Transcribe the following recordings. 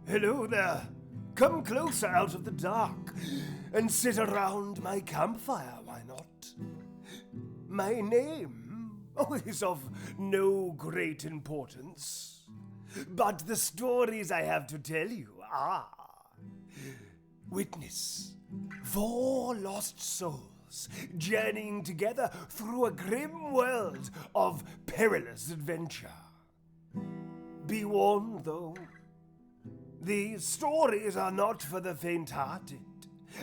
Hello there. Come closer out of the dark and sit around my campfire, why not? My name is of no great importance, but the stories I have to tell you are. Witness 4 lost souls journeying together through a grim world of perilous adventure. Be warned, though. These stories are not for the faint-hearted,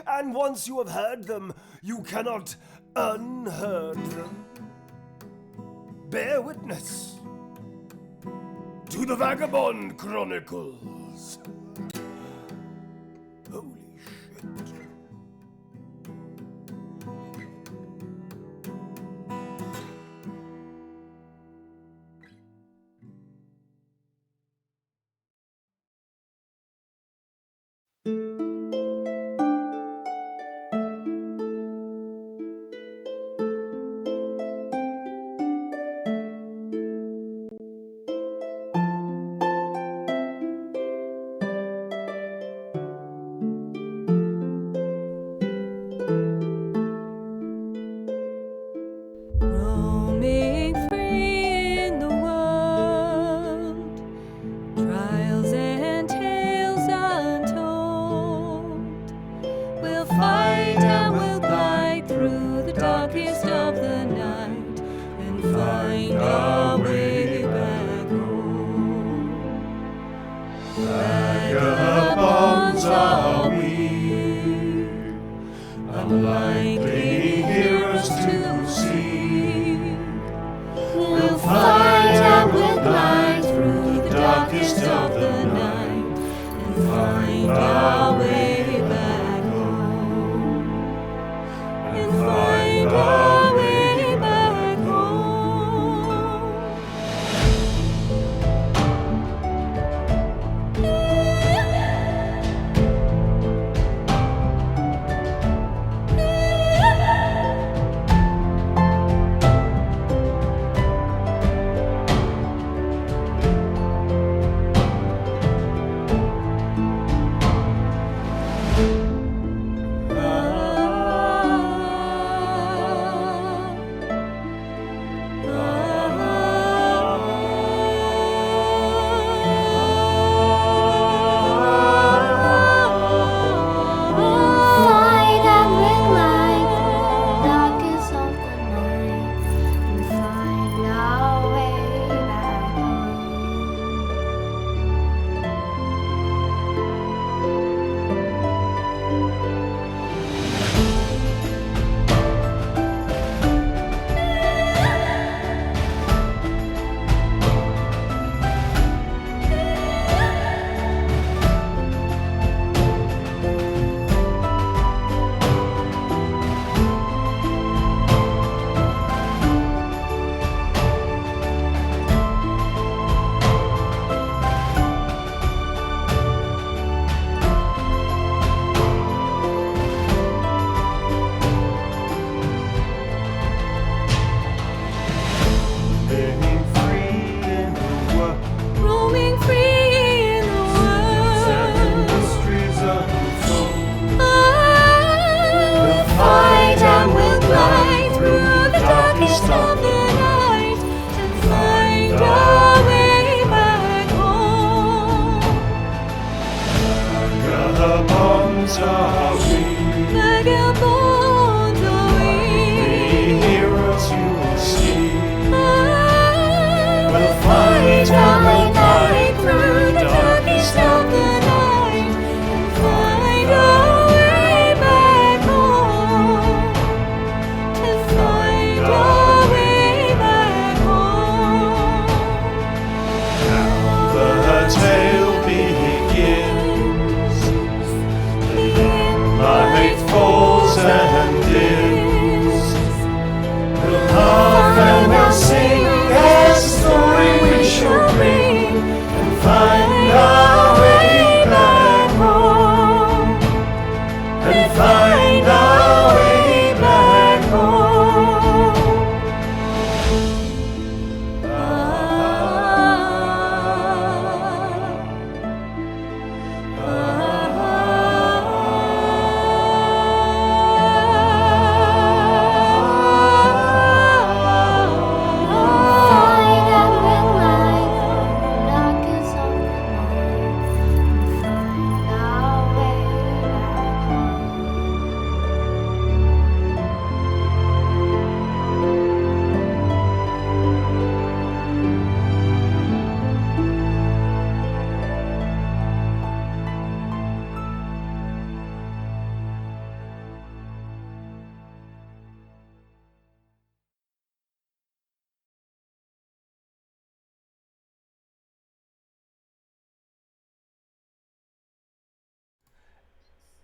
and once you have heard them, you cannot unheard them. Bear witness to the Vagbond Chronicles. Holy shit.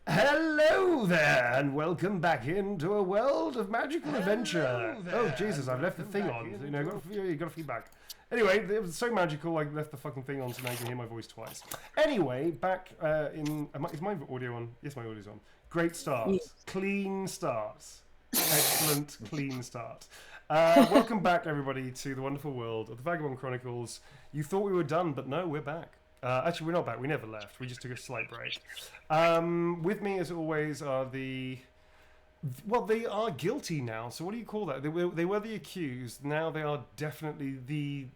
Hello there, and welcome back into a world of magical adventure. Oh Jesus, I've left the thing on. You know, you got feedback. Anyway, it was so magical. I left the fucking thing on, so now you can hear my voice twice. Anyway, back is my audio on? Yes, my audio's on. Great start. Yes. Clean start. Excellent, clean start. Welcome back, everybody, to the wonderful world of the Vagbond Chronicles. You thought we were done, but no, we're back. Actually, we're not back. We never left. We just took a slight break. With me, as always, are well, they are guilty now. So what do you call that? They were the accused. Now they are definitely the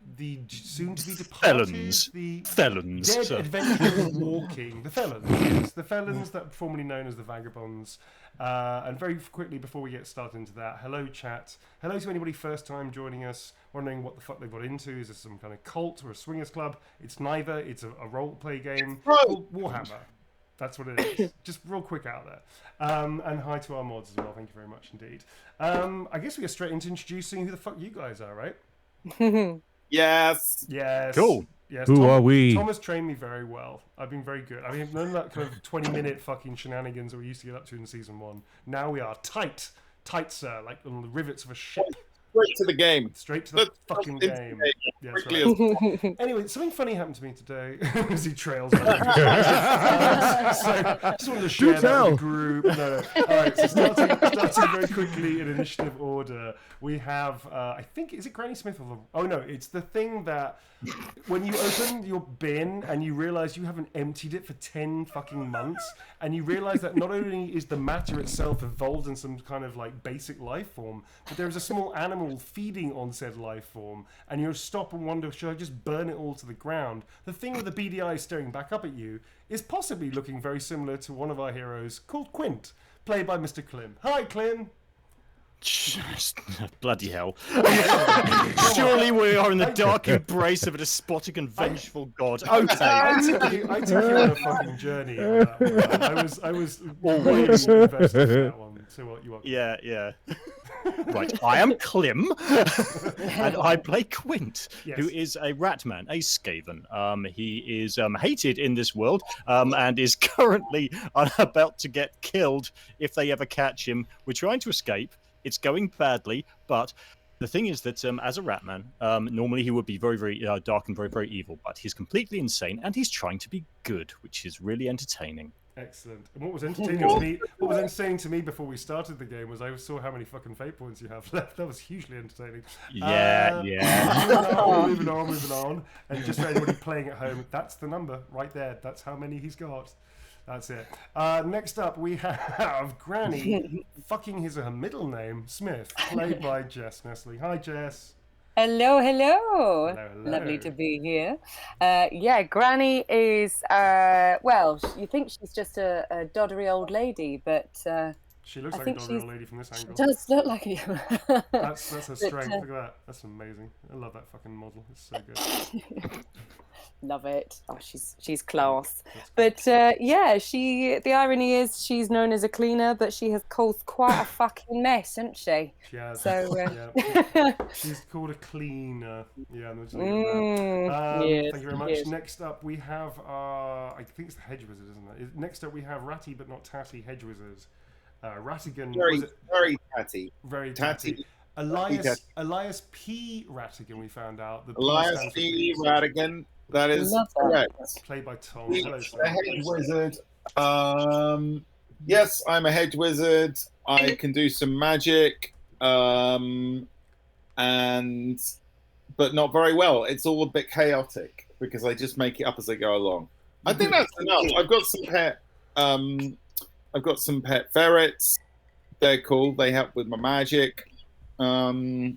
soon-to-be departed. Felons. The felons. Dead adventurers walking. The felons. Yes, the felons that were formerly known as the Vagabonds. And very quickly, before we get started into that, hello, chat. Hello to anybody first time joining us, wondering what the fuck they got into. Is this some kind of cult or a swingers club? It's neither. It's a role-play game called Warhammer. That's what it is. Just real quick out there. And hi to our mods as well. Thank you very much indeed. I guess we go straight into introducing who the fuck you guys are, right? Yes. Yes. Cool. Yes. Who are we? Tom has trained me very well. I've been very good. I mean, none of that kind of 20-minute fucking shenanigans that we used to get up to in season 1. Now we are tight, sir, like on the rivets of a ship. Straight to the game. Straight to the fucking game. Yeah, that's right. Anyway, something funny happened to me today as he trails on. So just wanted to share that with the group. No. All right, so starting very quickly in initiative order, we have, I think, is it Granny Smith or the... Oh, no, it's the thing that when you open your bin and you realise you haven't emptied it for 10 fucking months, and you realise that not only is the matter itself evolved in some kind of like basic life form, but there is a small animal feeding on said life form, and you stop and wonder, should I just burn it all to the ground? The thing with the beady eyes staring back up at you is possibly looking very similar to one of our heroes called Quint, played by Mr. Klim. Hi, Klim. Bloody hell. Surely we are in the dark embrace of a despotic and vengeful god. Okay. I took you on a fucking journey on that one. I was always invested in that one. So what you want? Yeah. Right, I am Klim, and I play Quint, yes, who is a ratman, a skaven. He is hated in this world, and is currently about to get killed if they ever catch him. We're trying to escape. It's going badly, but the thing is that as a ratman, normally he would be very, very dark and very, very evil, but he's completely insane, and he's trying to be good, which is really entertaining. Excellent. And what was entertaining to me before we started the game was I saw how many fucking fate points you have left. That was hugely entertaining. Yeah. Moving on. And just for anybody playing at home, that's the number right there. That's how many he's got. That's it. Next up, we have Granny, fucking her middle name, Smith, played by Jess Nestle. Hi, Jess. Hello. Hello. Lovely to be here. Granny is, well, you think she's just a doddery old lady, but she looks like a doddery old lady from this angle. She does look like it. That's her strength. Look at that. That's amazing. I love that fucking model. It's so good. Love it. Oh, she's class. But the irony is she's known as a cleaner, but she has caused quite a fucking mess, hasn't she? She has. So she's called a cleaner. Yeah, yes, thank you very much. yes. Next up we have I think it's the Hedge Wizard, isn't it? Next up we have Ratti but not Tatty, Hedge Wizard. Rattigan. Very tatty. Very tatty. Elias P. Rattigan, we found out. Elias P. Rattigan. That is correct. Played by Tom. Hello, a hedge wizard. Yes, I'm a hedge wizard. I can do some magic, but not very well. It's all a bit chaotic because I just make it up as I go along. I think that's enough. I've got some pet ferrets. They're cool. They help with my magic. Yeah,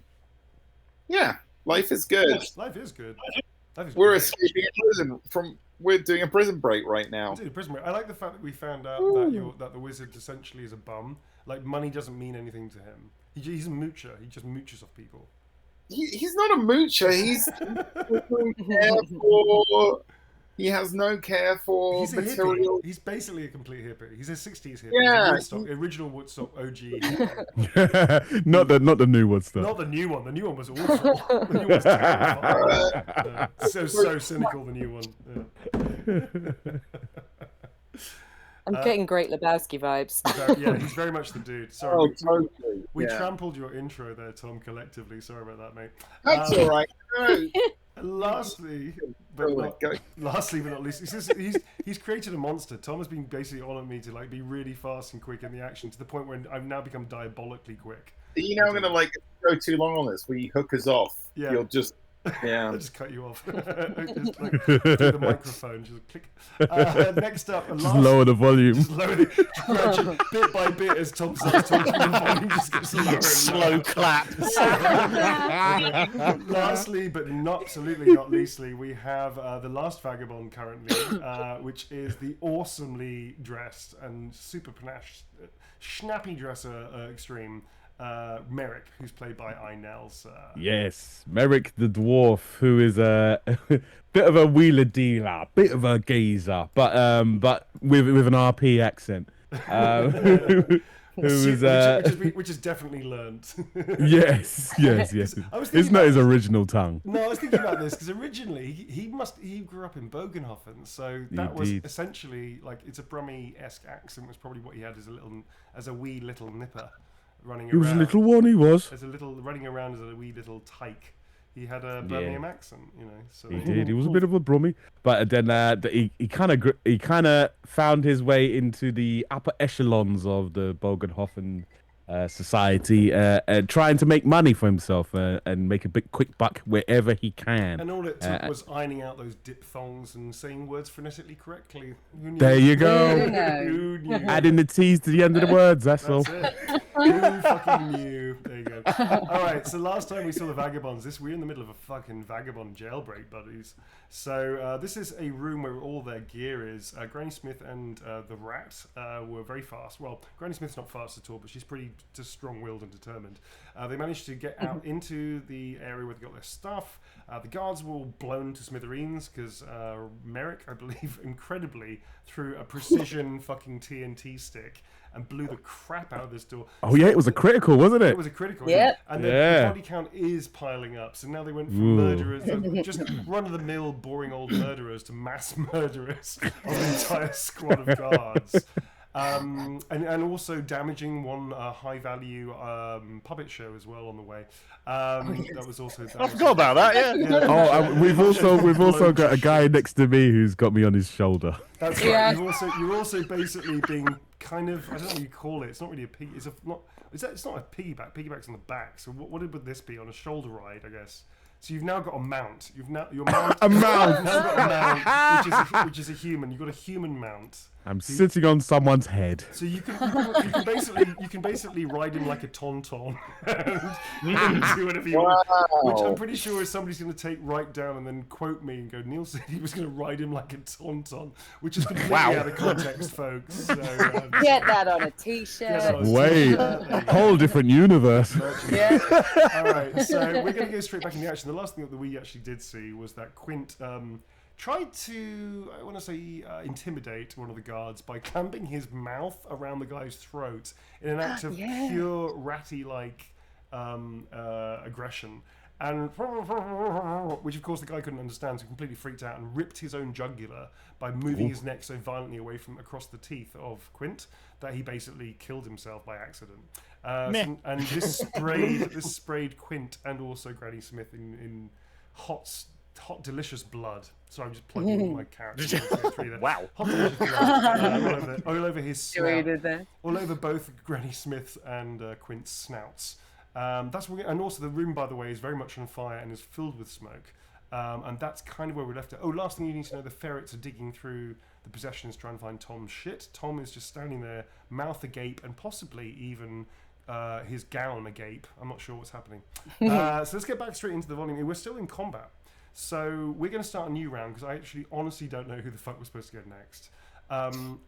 life is good. Life is good. We're escaping a prison we're doing a prison break right now. I like the fact that we found out that the wizard essentially is a bum. Like, money doesn't mean anything to him. He's a moocher. He just mooches off people. He's not a moocher. He has no care for He's material. He's basically a complete hippie. He's a 60s hippie. Yeah. Original Woodstock OG. not the new Woodstock. Not the new one. The new one was awful. The new one's terrible. So cynical, the new one. Yeah. I'm getting Great Lebowski vibes. Yeah, he's very much the dude. Sorry, Oh, totally. we Yeah. trampled your intro there, Tom, collectively. Sorry about that, mate. That's all right. No. Lastly, but not least, he's created a monster. Tom has been basically on me to like be really fast and quick in the action to the point where I've now become diabolically quick. You know, I'm gonna like go too long on this. When you hook us off, you'll just I'll just cut you off. Just like through the microphone, just click. Next up, just lower the volume. Just lower gradually, bit by bit, as Tom starts talking, the volume just gets lower and Slow lower. clap. Lastly, but absolutely not leastly, we have the last Vagabond currently, which is the awesomely dressed and super panache, snappy dresser extreme. Merrick, who's played by Inels. Yes, Merrick the dwarf, who is a bit of a wheeler dealer, bit of a geezer, but with an RP accent. Which is definitely learned. yes. It's not his original tongue. No, I was thinking about this because originally he grew up in Bogenhofen, so that was essentially like it's a Brummie-esque accent was probably what he had as a wee little nipper. Running around. He was a little one, he was. As a little running around as a wee little tyke. He had a Birmingham accent, you know. So he did. He was a bit of a Brummie, but then he kind of found his way into the upper echelons of the Bogenhofen society, trying to make money for himself and make a big quick buck wherever he can. And all it took was ironing out those diphthongs and saying words phonetically correctly. Who knew? There you go. Who knew? Adding the T's to the end of the words. That's all. It. Who fucking knew? There you go. All right. So last time we saw the Vagabonds, we're in the middle of a fucking Vagabond jailbreak, buddies. So this is a room where all their gear is. Granny Smith and the Rat were very fast. Well, Granny Smith's not fast at all, but she's pretty just strong-willed and determined. They managed to get out into the area where they got their stuff. The guards were all blown to smithereens because Merrick, I believe, incredibly threw a precision fucking TNT stick and blew the crap out of this door. Oh yeah, it was a critical, wasn't it? It was a critical. Yeah. And the body count is piling up. So now they went from murderers, just run-of-the-mill, boring old murderers, to mass murderers of an entire squad of guards. And also damaging one high-value puppet show as well on the way. That was also. I forgot about that. Yeah. Oh, we've also got a guy next to me who's got me on his shoulder. That's right. You're also basically being kind of, I don't know what you call it. It's not really a piggy. It's not a piggyback. Piggyback's on the back. So what would this be? On a shoulder ride, I guess. So you've now got a mount. Your mount. A mount. You've now got a mount, which is a human. You've got a human mount. I'm sitting on someone's head. So you can basically ride him like a tauntaun and do whatever you want. Which I'm pretty sure is somebody's going to take right down and then quote me and go, Neil said he was going to ride him like a tauntaun, which is completely out of context, folks. So, Get that on a t-shirt. Wait, whole different universe. Yeah. All right, so we're going to go straight back in the action. The last thing that we actually did see was that Quint tried to, I want to say, intimidate one of the guards by clamping his mouth around the guy's throat in an act of pure Ratti-like aggression. And which, of course, the guy couldn't understand, so completely freaked out and ripped his own jugular by moving his neck so violently away from across the teeth of Quint that he basically killed himself by accident. And this sprayed Quint and also Granny Smith in hot, delicious blood. So I'm just plugging in my character. Wow. Hot, delicious blood all over his snout. All over both Granny Smith and Quint's snouts. That's what and also the room, by the way, is very much on fire and is filled with smoke. And that's kind of where we left it. Oh, last thing you need to know, the ferrets are digging through the possessions trying to find Tom's shit. Tom is just standing there, mouth agape, and possibly even his gown agape. I'm not sure what's happening. So let's get back straight into the volume. We're still in combat. So we're going to start a new round because I actually honestly don't know who the fuck we're supposed to go next.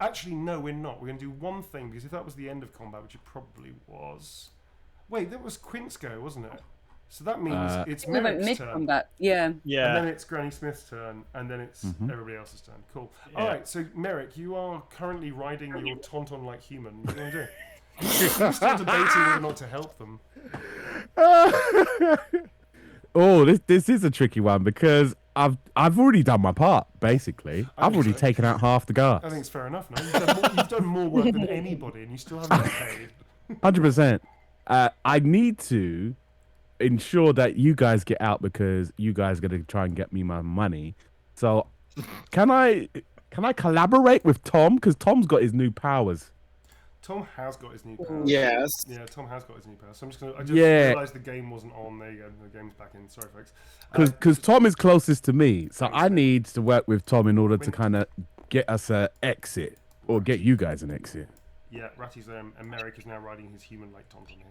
Actually, no, we're not. We're going to do one thing because if that was the end of combat, which it probably was... Wait, that was Quint's go, wasn't it? So that means it's Merrick's turn. Combat. Yeah. And then it's Granny Smith's turn, and then it's everybody else's turn. Cool. Yeah. All right, so Merrick, you are currently riding your tauntaun-like human. What are you going to do? You're still debating whether or not to help them. Oh, this is a tricky one because I've already done my part. Basically, I've already so. taken out half the guards. I think it's fair enough. No, you've done more work than anybody, and you still haven't been paid. 100%. I need to ensure that you guys get out because you guys are gonna try and get me my money. So, can I collaborate with Tom? Because Tom's got his new powers. Tom has got his new powers. Yes. Yeah, Tom has got his new powers. So I just Yeah. realised the game wasn't on. There you go. The game's back in. Sorry, folks. Because Tom is closest to me, so I need to work with Tom in order to kind of get us an exit or get you guys an exit. Yeah, Ratty's and Merrick is now riding his human-like Tom here.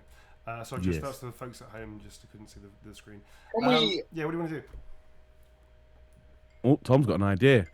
So that's the folks at home just couldn't see the screen. Can we... Yeah, what do you want to do? Oh, Tom's got an idea.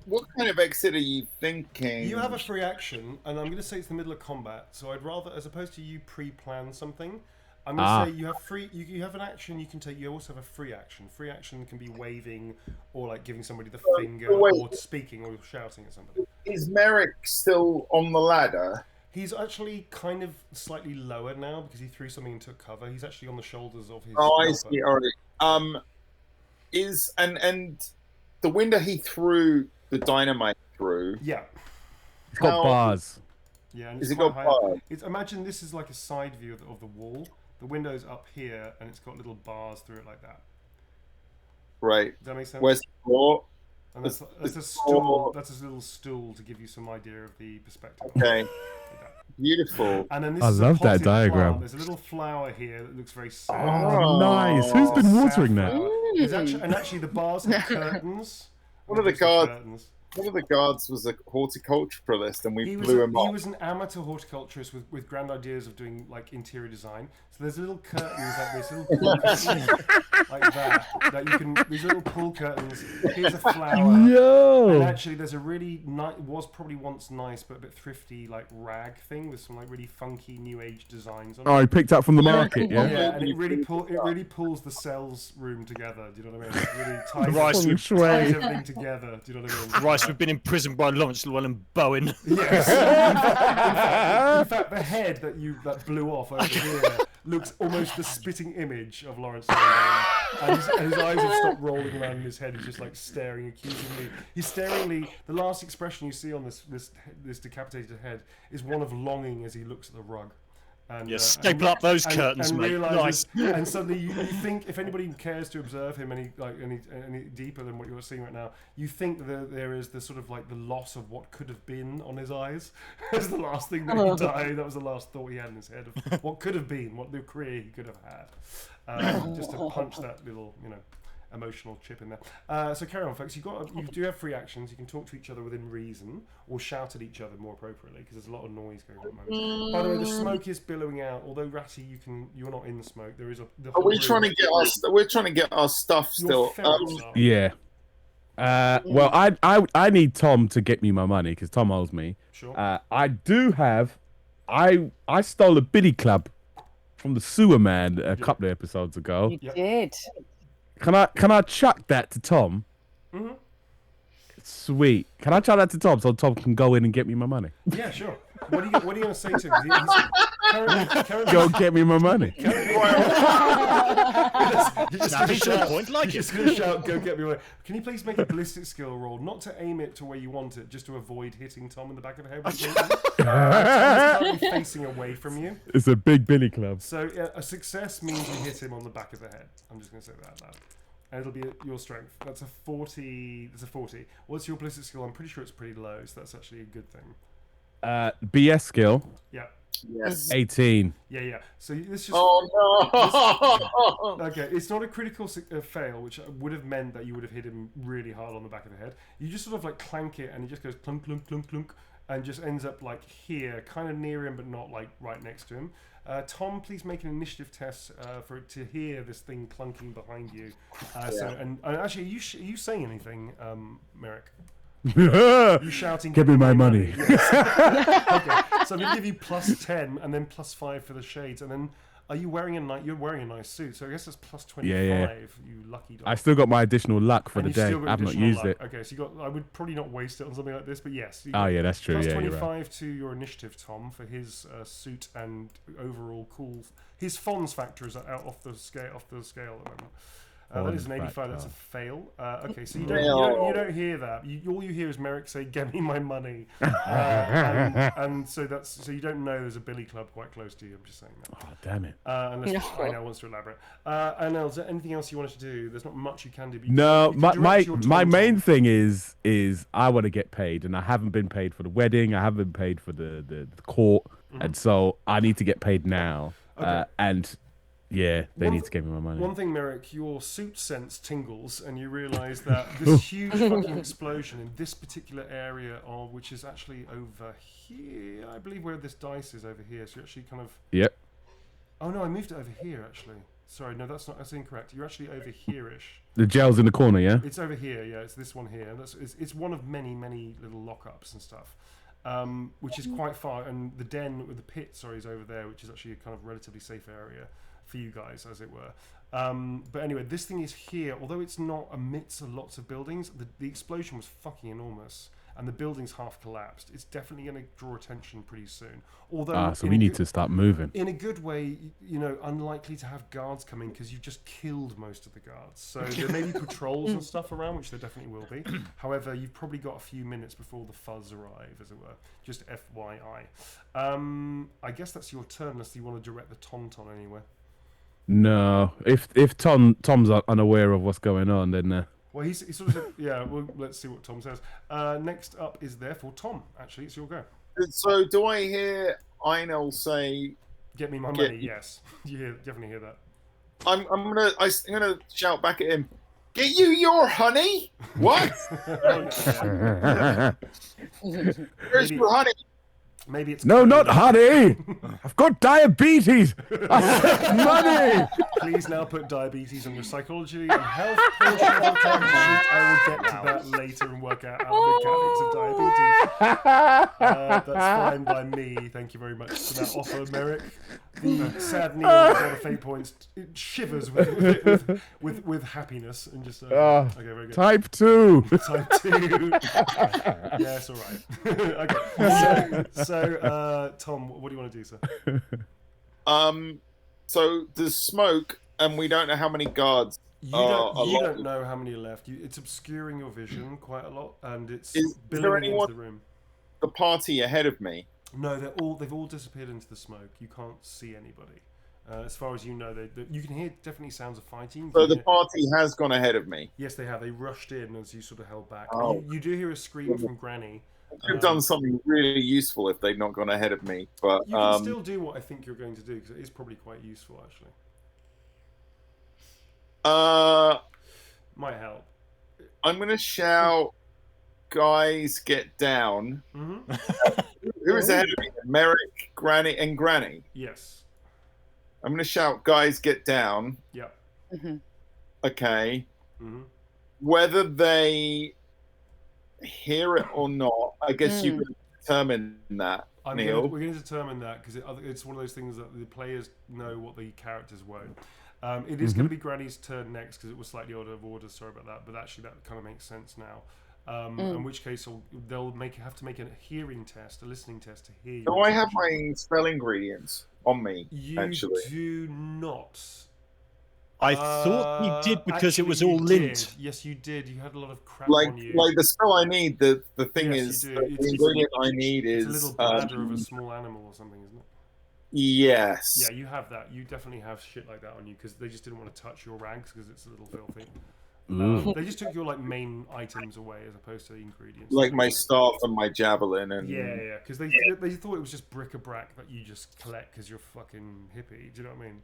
What kind of exit are you thinking? You have a free action, and I'm going to say it's the middle of combat. So I'd rather, as opposed to you pre-plan something, I'm going to say you have free. You have an action you can take. You also have a free action. Free action can be waving, or like giving somebody the finger, or speaking, or shouting at somebody. Is Merrick still on the ladder? He's actually kind of slightly lower now because he threw something and took cover. He's actually on the shoulders of his. Oh, I see. All right. Is and the window he threw the dynamite through. Yeah. It's got bars. Yeah. And Is it got bars? Imagine this is like a side view of the wall. The window's up here, and it's got little bars through it like that. Right. Does that make sense? Where's the floor? And that's a stool. That's a little stool to give you some idea of the perspective. Okay. Beautiful. And then this I is love a that potted diagram. plant. There's a little flower here that looks very sad. Oh, nice. Who's been watering that? Actually, the bars have curtains. One of the guards was a horticulturalist, and we blew him off. He was an amateur horticulturist with grand ideas of doing like interior design. So there's little curtains like this, little pull curtains, like that you can. These little pull curtains. Here's a flower. Yo! And actually, there's a really nice, was probably once nice but a bit thrifty like rag thing with some like really funky new age designs on it. Oh, he picked up from the market, yeah? Yeah, and it really pulls the cells room together. Do you know what I mean? It really ties, Rice everything together. Do you know what I mean? Rice, we've been imprisoned by Lawrence Llewellyn Bowen. Yes. In fact, the head that blew off over here looks almost the spitting image of Lawrence Llewellyn Bowen. And his eyes have stopped rolling around in his head. He's just like staring accusingly. He's staringly. The last expression you see on this decapitated head is one of longing as he looks at the rug. And, staple up those curtains, mate. Nice. And suddenly you think, if anybody cares to observe him any deeper than what you're seeing right now, you think that there is the sort of like the loss of what could have been on his eyes. That's the last thing that he died. That was the last thought he had in his head of what could have been, what the career he could have had. Just to punch that little, emotional chip in there. So carry on, folks. You do have free actions. You can talk to each other within reason, or shout at each other more appropriately, because there's a lot of noise going on at the moment. By the way, the smoke is billowing out. Although Ratti, you're not in the smoke. There is a. We're trying to get our stuff still. Yeah. Well, I need Tom to get me my money because Tom owes me. Sure. I do have. I stole a biddy club from the sewer man a couple of episodes ago. You did. Can I chuck that to Tom? Mm-hmm. Sweet. Can I chuck that to Tom so Tom can go in and get me my money? Yeah, sure. What are you going to say to him? Go get me my money. You're just going to shout, point, like you're just going to shout, go get me away. Can you please make a ballistic skill roll? Not to aim it to where you want it, just to avoid hitting Tom in the back of the head. Tom's currently facing away from you. It's a big billy club. So a success means you hit him on the back of the head. I'm just going to say that out loud. And it'll be your strength. That's a 40. That's a 40. What's your ballistic skill? I'm pretty sure it's pretty low, so that's actually a good thing. BS skill. Yeah. Yes. 18. Yeah. So this just. Oh no! Okay, it's not a critical fail, which would have meant that you would have hit him really hard on the back of the head. You just sort of like clank it, and it just goes clunk, clunk, clunk, clunk, and just ends up like here, kind of near him, but not like right next to him. Tom, please make an initiative test for it to hear this thing clunking behind you. So, and actually, are you saying anything, Merrick? You shouting, "Give me my money." Yes. Okay, so I'm gonna give you +10 and then +5 for the shades, and then are you wearing you're wearing a nice suit, so I guess it's +25. Yeah. You lucky dog. I still got my additional luck for And the you've day. still got I've not additional used luck. it. Okay, so I would probably not waste it on something like this, but yes. Oh yeah, that's true. Plus Yeah, 25 you're right. to your initiative, Tom, for his suit and overall cool. His Fonz factor is out off the scale at the moment. That is an Horned 85. That's a Vagbond. fail. Okay, so you don't hear that. All you hear is Merrick say, "Get me my money," and so you don't know there's a billy club quite close to you. I'm just saying that. Oh, damn it. Unless Einel wants to elaborate. Einel, is there anything else you wanted to do? There's not much you can do. But No, you can direct your my main tom-tom. thing is I want to get paid, and I haven't been paid for the wedding. I haven't been paid for the court, and so I need to get paid now. Okay. And yeah, they need to give me my money. One thing, Merrick, your suit sense tingles, and you realise that this huge fucking explosion in this particular area, which is actually over here, I believe where this dice is over here. So you're actually kind of. Yep. Oh no, I moved it over here actually. Sorry, no, that's incorrect. You're actually over here-ish. The gel's in the corner, yeah. It's over here, yeah. It's this one here. It's one of many little lockups and stuff, which is quite far. And the den with the pit, is over there, which is actually a kind of relatively safe area for you guys, as it were. But anyway, this thing is here. Although it's not amidst lots of buildings, the explosion was fucking enormous, and the building's half collapsed. It's definitely going to draw attention pretty soon. Although, So we need to start moving. in a good way, unlikely to have guards coming because you've just killed most of the guards. So there may be patrols and stuff around, which there definitely will be. However, you've probably got a few minutes before the fuzz arrive, as it were. Just FYI. I guess that's your turn, unless you want to direct the Tauntaun anywhere. No, if Tom's unaware of what's going on, then. Well, he sort of said, yeah. Well, let's see what Tom says. Next up is therefore Tom. Actually, it's your go. So, do I hear Einel say, "Get me my money"? Yes, you definitely hear that. I'm gonna shout back at him. Get you your honey? What? Where's your honey? Maybe it's No, not honey. I've got diabetes. I said money. Please now put diabetes on your psychology and health portion of your character sheet. I will get to that later and work out the mechanics of diabetes. That's fine by me. Thank you very much for that offer, Merrick. The sad Neil with fate points shivers with happiness and just okay, very good. Type 2. Type 2. Yes, all right. Okay. So, Tom, what do you want to do, sir? So there's smoke, and we don't know how many guards. You don't know how many are left. It's obscuring your vision quite a lot, and it's billowing into the room. The party ahead of me. No, they've all disappeared into the smoke. You can't see anybody. As far as you know, you can hear definitely sounds of fighting. So the party has gone ahead of me. Yes, they have. They rushed in as you sort of held back. Oh. You do hear a scream from Granny. I've done something really useful if they'd not gone ahead of me, but you can still do what I think you're going to do because it is probably quite useful, actually. Might help. I'm going to shout, "Guys, get down!" Mm-hmm. Who is ahead of me? Merrick, Granny, and Granny. Yes. I'm going to shout, "Guys, get down!" Yeah. Mm-hmm. Okay. Mm-hmm. Whether they hear it or not, I guess you can determine that, Neil. We're going to determine that because it's one of those things that the players know what the characters won't. It is going to be Granny's turn next because it was slightly out of order. Sorry about that, but actually that kind of makes sense now. In which case they'll have to make a hearing test, a listening test to hear you. Do I have my spell ingredients on me? You actually, do not. I thought he did because it was actually, all you lint. did. Yes, you did. You had a lot of crap like on you. the spell I need. The thing Yes, is, you the do. ingredient I need it's is a little bladder of a small animal or something, isn't it? Yes. Yeah, you have that. You definitely have shit like that on you because they just didn't want to touch your rags because it's a little filthy. They just took your main items away as opposed to the ingredients. Like my staff and my javelin and yeah, because they thought it was just bric-a-brac that you just collect because you're fucking hippie. Do you know what I mean?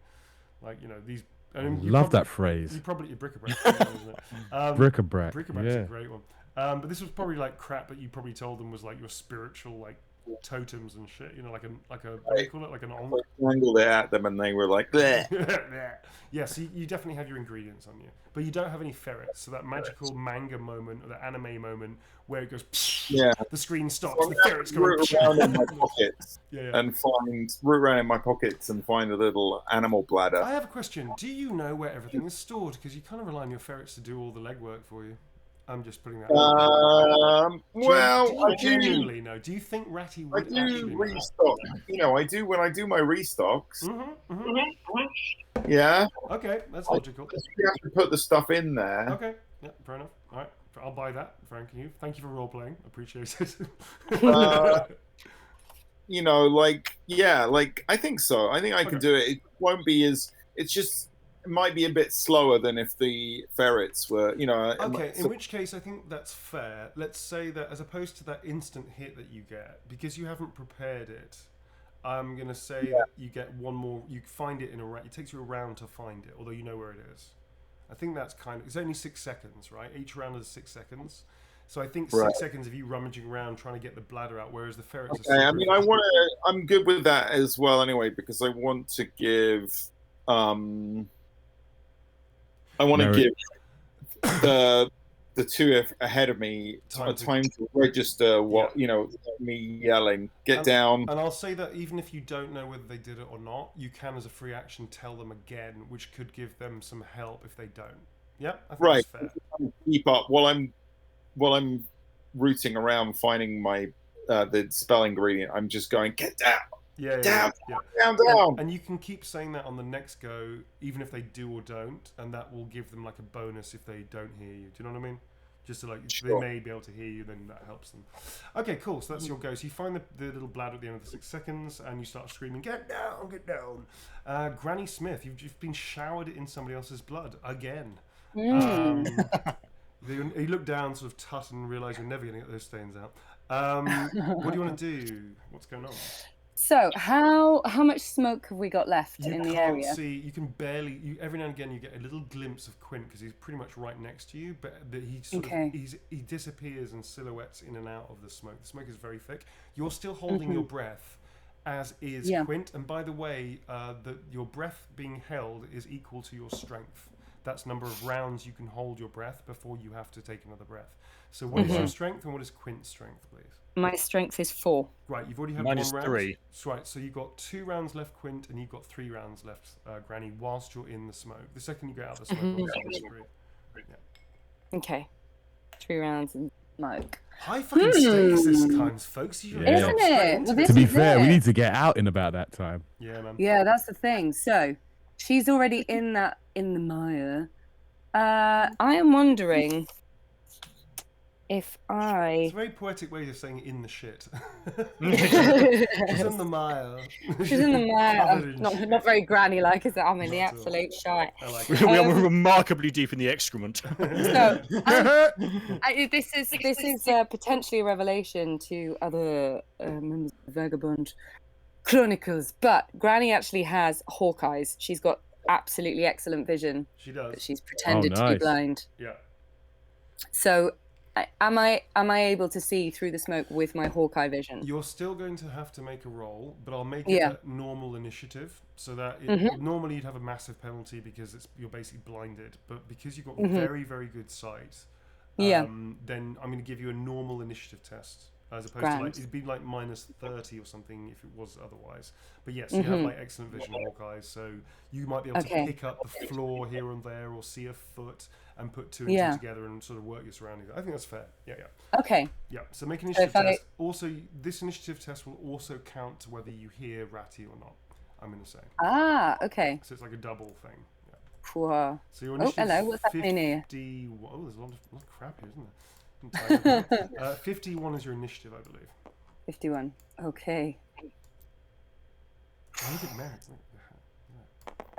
Like these. Love that phrase. You probably bric-a-brac, isn't it? Bric-a-brac. Bric-a-brac's a great one. But this was probably crap that you probably told them was your spiritual totems and shit. Like a what do you call it? Like an I strangled it at them and they were like, bleh. Yeah, so you definitely have your ingredients on you, but you don't have any ferrets. So that magical manga moment or the anime moment where it goes, the screen stops, So the ferrets go root around in my pockets and root around in my pockets and find a little animal bladder. I have a question. Do you know where everything is stored? Because you kind of rely on your ferrets to do all the legwork for you. I'm just putting that out. Well, do you genuinely know? Do you think Ratti would actually know? restock. I do when I do my restocks. Yeah. Okay, that's logical. You have to put the stuff in there. Okay, yeah, fair enough. All right, I'll buy that, Frank. Thank you for role playing. Appreciate it. I think so. I think I can do it. It won't be as. It's just. It might be a bit slower than if the ferrets were. Okay, in which case I think that's fair. Let's say that as opposed to that instant hit that you get, because you haven't prepared it, I'm gonna say that you get one more. You find it in a round. It takes you a round to find it, although you know where it is. I think that's it's only 6 seconds, right? Each round is 6 seconds. So I think 6 seconds of you rummaging around trying to get the bladder out, whereas the ferrets. Okay, I mean, I'm good with that as well, anyway, because I want to give. I want to give the two ahead of me time to register what me yelling. Get down. And I'll say that even if you don't know whether they did it or not, you can, as a free action, tell them again, which could give them some help if they don't. Yeah, I think that's fair. Keep up while I'm rooting around finding my the spell ingredient. I'm just going, get down. Down. And you can keep saying that on the next go, even if they do or don't, and that will give them like a bonus if they don't hear you. Do you know what I mean? Just so they may be able to hear you, then that helps them. Okay, cool. So that's your go. So you find the little bladder at the end of the 6 seconds, and you start screaming, "Get down! Get down!" Granny Smith, you've been showered in somebody else's blood again. You look down, sort of tut, and realise you're never going to get those stains out. What do you want to do? What's going on? So how much smoke have we got left in the area? You can't see. You can barely. Every now and again, you get a little glimpse of Quint because he's pretty much right next to you, but he he disappears and silhouettes in and out of the smoke. The smoke is very thick. You're still holding your breath, as is Quint. And by the way, your breath being held is equal to your strength. That's number of rounds you can hold your breath before you have to take another breath. So what is your strength and what is Quint's strength, please? My strength is 4. Right, you've already had Mine one is round. 3. Right, so you've got 2 rounds left, Quint, and you've got 3 rounds left, Granny, whilst you're in the smoke. The second you get out of the smoke, obviously, Okay. 3 rounds in smoke. High fucking stakes this time, folks. Isn't it? Well, to be fair, we need to get out in about that time. Yeah, man. Yeah, that's the thing. So, she's already in the mire. I am wondering if It's a very poetic way of saying in the shit. She's in the mire. She's in the mire. Not very granny-like, is it? I'm in the absolute shite. I like it. We are remarkably deep in the excrement. So, this is potentially a revelation to other members of Vagbond Chronicles, but Granny actually has hawk eyes. She's got absolutely excellent vision. She does. But she's pretended to be blind. Yeah. So, am I able to see through the smoke with my Hawkeye vision? You're still going to have to make a roll, but I'll make it a normal initiative, so that normally you'd have a massive penalty because you're basically blinded, but because you've got very, very good sight, then I'm going to give you a normal initiative test. As opposed to it'd be like -30 or something if it was otherwise. But yes, you have like excellent vision, Hawkeyes, so you might be able to pick up the floor here and there, or see a foot and put 2 and 2 together and sort of work your surroundings. I think that's fair. Yeah. Okay. Yeah. So make an initiative test. Also, this initiative test will also count to whether you hear Ratti or not. I'm going to say. Okay. So it's like a double thing. Yeah. Cool. So your initiative. Hello. What's happening here? Oh, there's a lot of crap here, isn't there? 51 is your initiative, I believe. 51. Okay. Look at Merrick.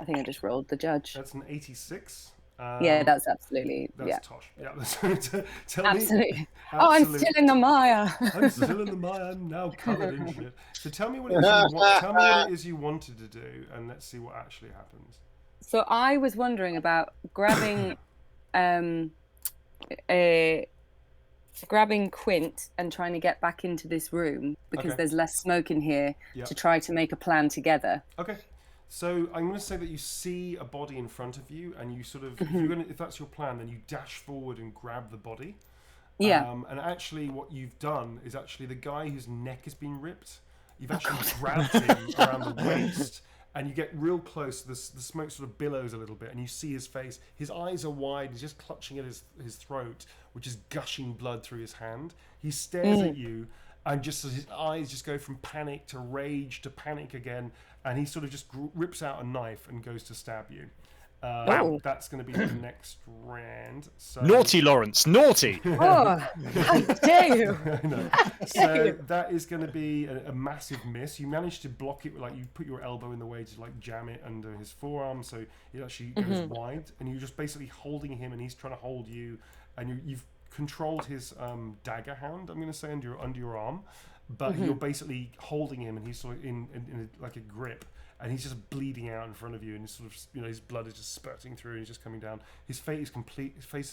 I think I just rolled the judge. That's an 86. Yeah, that's absolutely. That's tosh. Yeah, tell absolutely. Me, I'm still in the mire. I'm still in the mire. I'm now covered in shit. So tell me what it is you wanted to do, and let's see what actually happens. So I was wondering about grabbing, grabbing Quint and trying to get back into this room because there's less smoke in here to try to make a plan together. Okay. So I'm going to say that you see a body in front of you, and you sort of, if that's your plan, then you dash forward and grab the body. Yeah. And actually, what you've done is actually the guy whose neck has been ripped. You've actually grabbed him around the waist, and you get real close. The smoke sort of billows a little bit, and you see his face. His eyes are wide. He's just clutching at his throat, which is gushing blood through his hand. He stares at you, and just his eyes just go from panic to rage to panic again, and he sort of just rips out a knife and goes to stab you. That's going to be the next round. So... Naughty, Lawrence, naughty! Oh, how dare you! So that is going to be a massive miss. You managed to block it, like you put your elbow in the way to like jam it under his forearm, so it actually goes wide, and you're just basically holding him, and he's trying to hold you, and you've controlled his dagger hand, I'm going to say, under your arm, but you're basically holding him, and he's sort of in like a grip. And he's just bleeding out in front of you, and he's sort of, his blood is just spurting through, and he's just coming down. His face is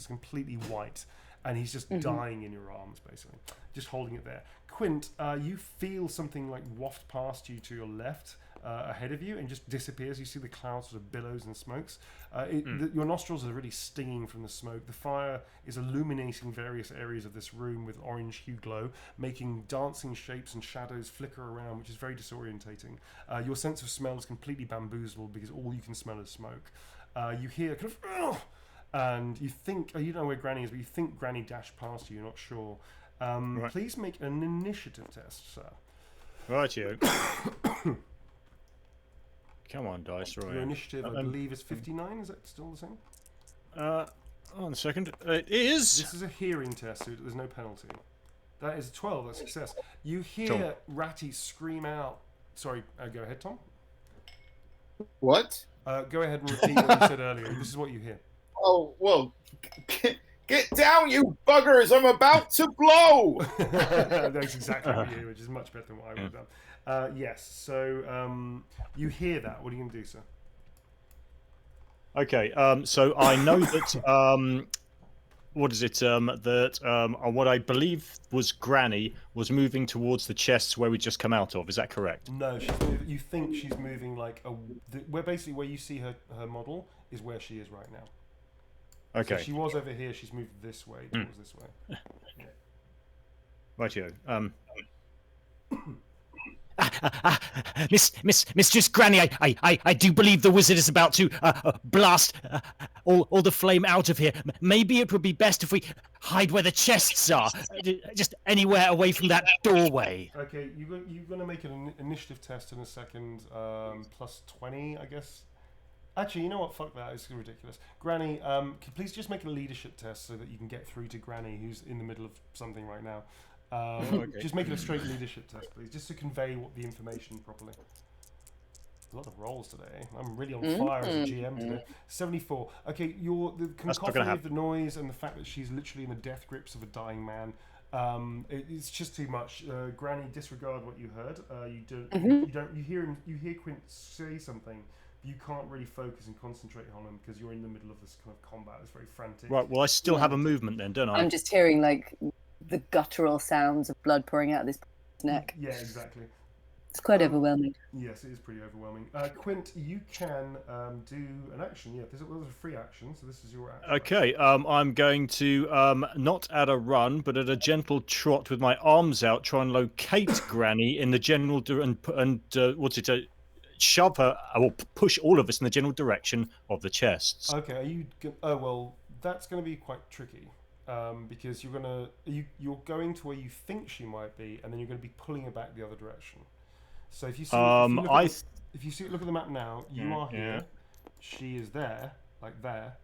completely white, and he's just dying in your arms, basically, just holding it there. Quint, you feel something like waft past you to your left, ahead of you, and just disappears. You see the clouds sort of billows and smokes. Your nostrils are really stinging from the smoke. The fire is illuminating various areas of this room with orange hue glow, making dancing shapes and shadows flicker around, which is very disorientating. Your sense of smell is completely bamboozled because all you can smell is smoke. You hear kind of, and you think, you don't know where Granny is, but you think Granny dashed past you. You're not sure. Right. Please make an initiative test, sir. Rightio. Come on, dice. Right. Your initiative, I believe, is 59. Is that still the same? On a second. It is. This is a hearing test, so there's no penalty. That is 12. That's success. You hear Ratti scream out. Sorry, go ahead, Tom. What? Go ahead and repeat what you said earlier. This is what you hear. Oh, well, get down, you buggers! I'm about to blow! That's exactly what you hear, which is much better than what I would have done. Yes, so you hear that. What are you going to do, sir? Okay, so I know that, what is it, that what I believe was Granny was moving towards the chests where we just come out of. Is that correct? No, you think she's moving like basically where you see her model is where she is right now. Okay. So she was over here. She's moved this way, towards this way. Yeah. Rightio. Mistress Granny, I do believe the wizard is about to blast all the flame out of here. Maybe it would be best if we hide where the chests are, just anywhere away from that doorway. Okay, you're going to make an initiative test in a second, plus 20, I guess. Actually, you know what? Fuck that. It's ridiculous. Granny, can you please just make a leadership test so that you can get through to Granny, who's in the middle of something right now. Okay. Just make it a straight leadership test, please, just to convey the information properly. A lot of rolls today. I'm really on fire as a GM today. 74. Okay, the cacophony of the noise and the fact that she's literally in the death grips of a dying man. It's just too much. Granny, disregard what you heard. You hear Quint say something. You can't really focus and concentrate on him because you're in the middle of this kind of combat. It's very frantic. Right. Well, I still have a movement then, don't I? I'm just hearing like the guttural sounds of blood pouring out of this neck. Yeah, exactly. It's quite overwhelming. Yes, it is pretty overwhelming. Quint, you can do an action. Yeah, there's a free action, so this is your action. Okay, I'm going to not at a run, but at a gentle trot with my arms out, try and locate Granny in the general shove her, or push all of us in the general direction of the chests. Okay, well, that's going to be quite tricky. Because you're going to where you think she might be, and then you're going to be pulling her back the other direction. So if you see, look at the map now, you are here, she is there, like there,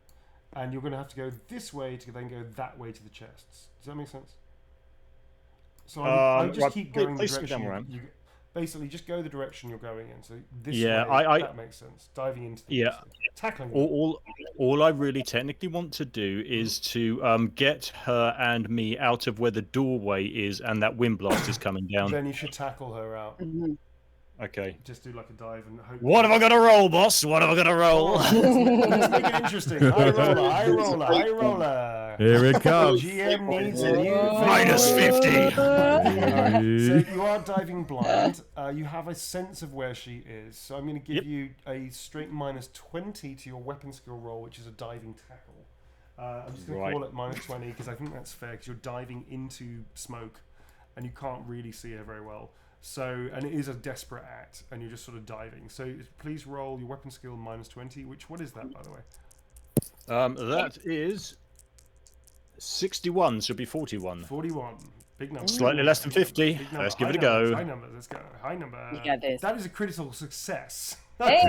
and you're going to have to go this way to then go that way to the chests. Does that make sense? So I just keep going the direction. Basically, just go the direction you're going in. So this way, that makes sense. Diving into the tackling. All I really technically want to do is to get her and me out of where the doorway is and that wind blast is coming down. Then you should tackle her out. Mm-hmm. Okay. Just do like a dive and hope. What have I got to roll, boss? What have I got to roll? Let's make it interesting. High roller. Here it comes. GM needs a new Minus 50. So you are diving blind. You have a sense of where she is. So I'm going to give you a straight minus 20 to your weapon skill roll, which is a diving tackle. I'm just going to call it minus 20 because I think that's fair because you're diving into smoke and you can't really see her very well. So, and it is a desperate act, and you're just sort of diving. So please roll your weapon skill -20. What is that, by the way? That is 61, so it'll be 41. 41. Big number. Slightly less than 50. Big number. Let's give it a numbers, go. High number. Let's go. High number. You got this. That is a critical success. Hey!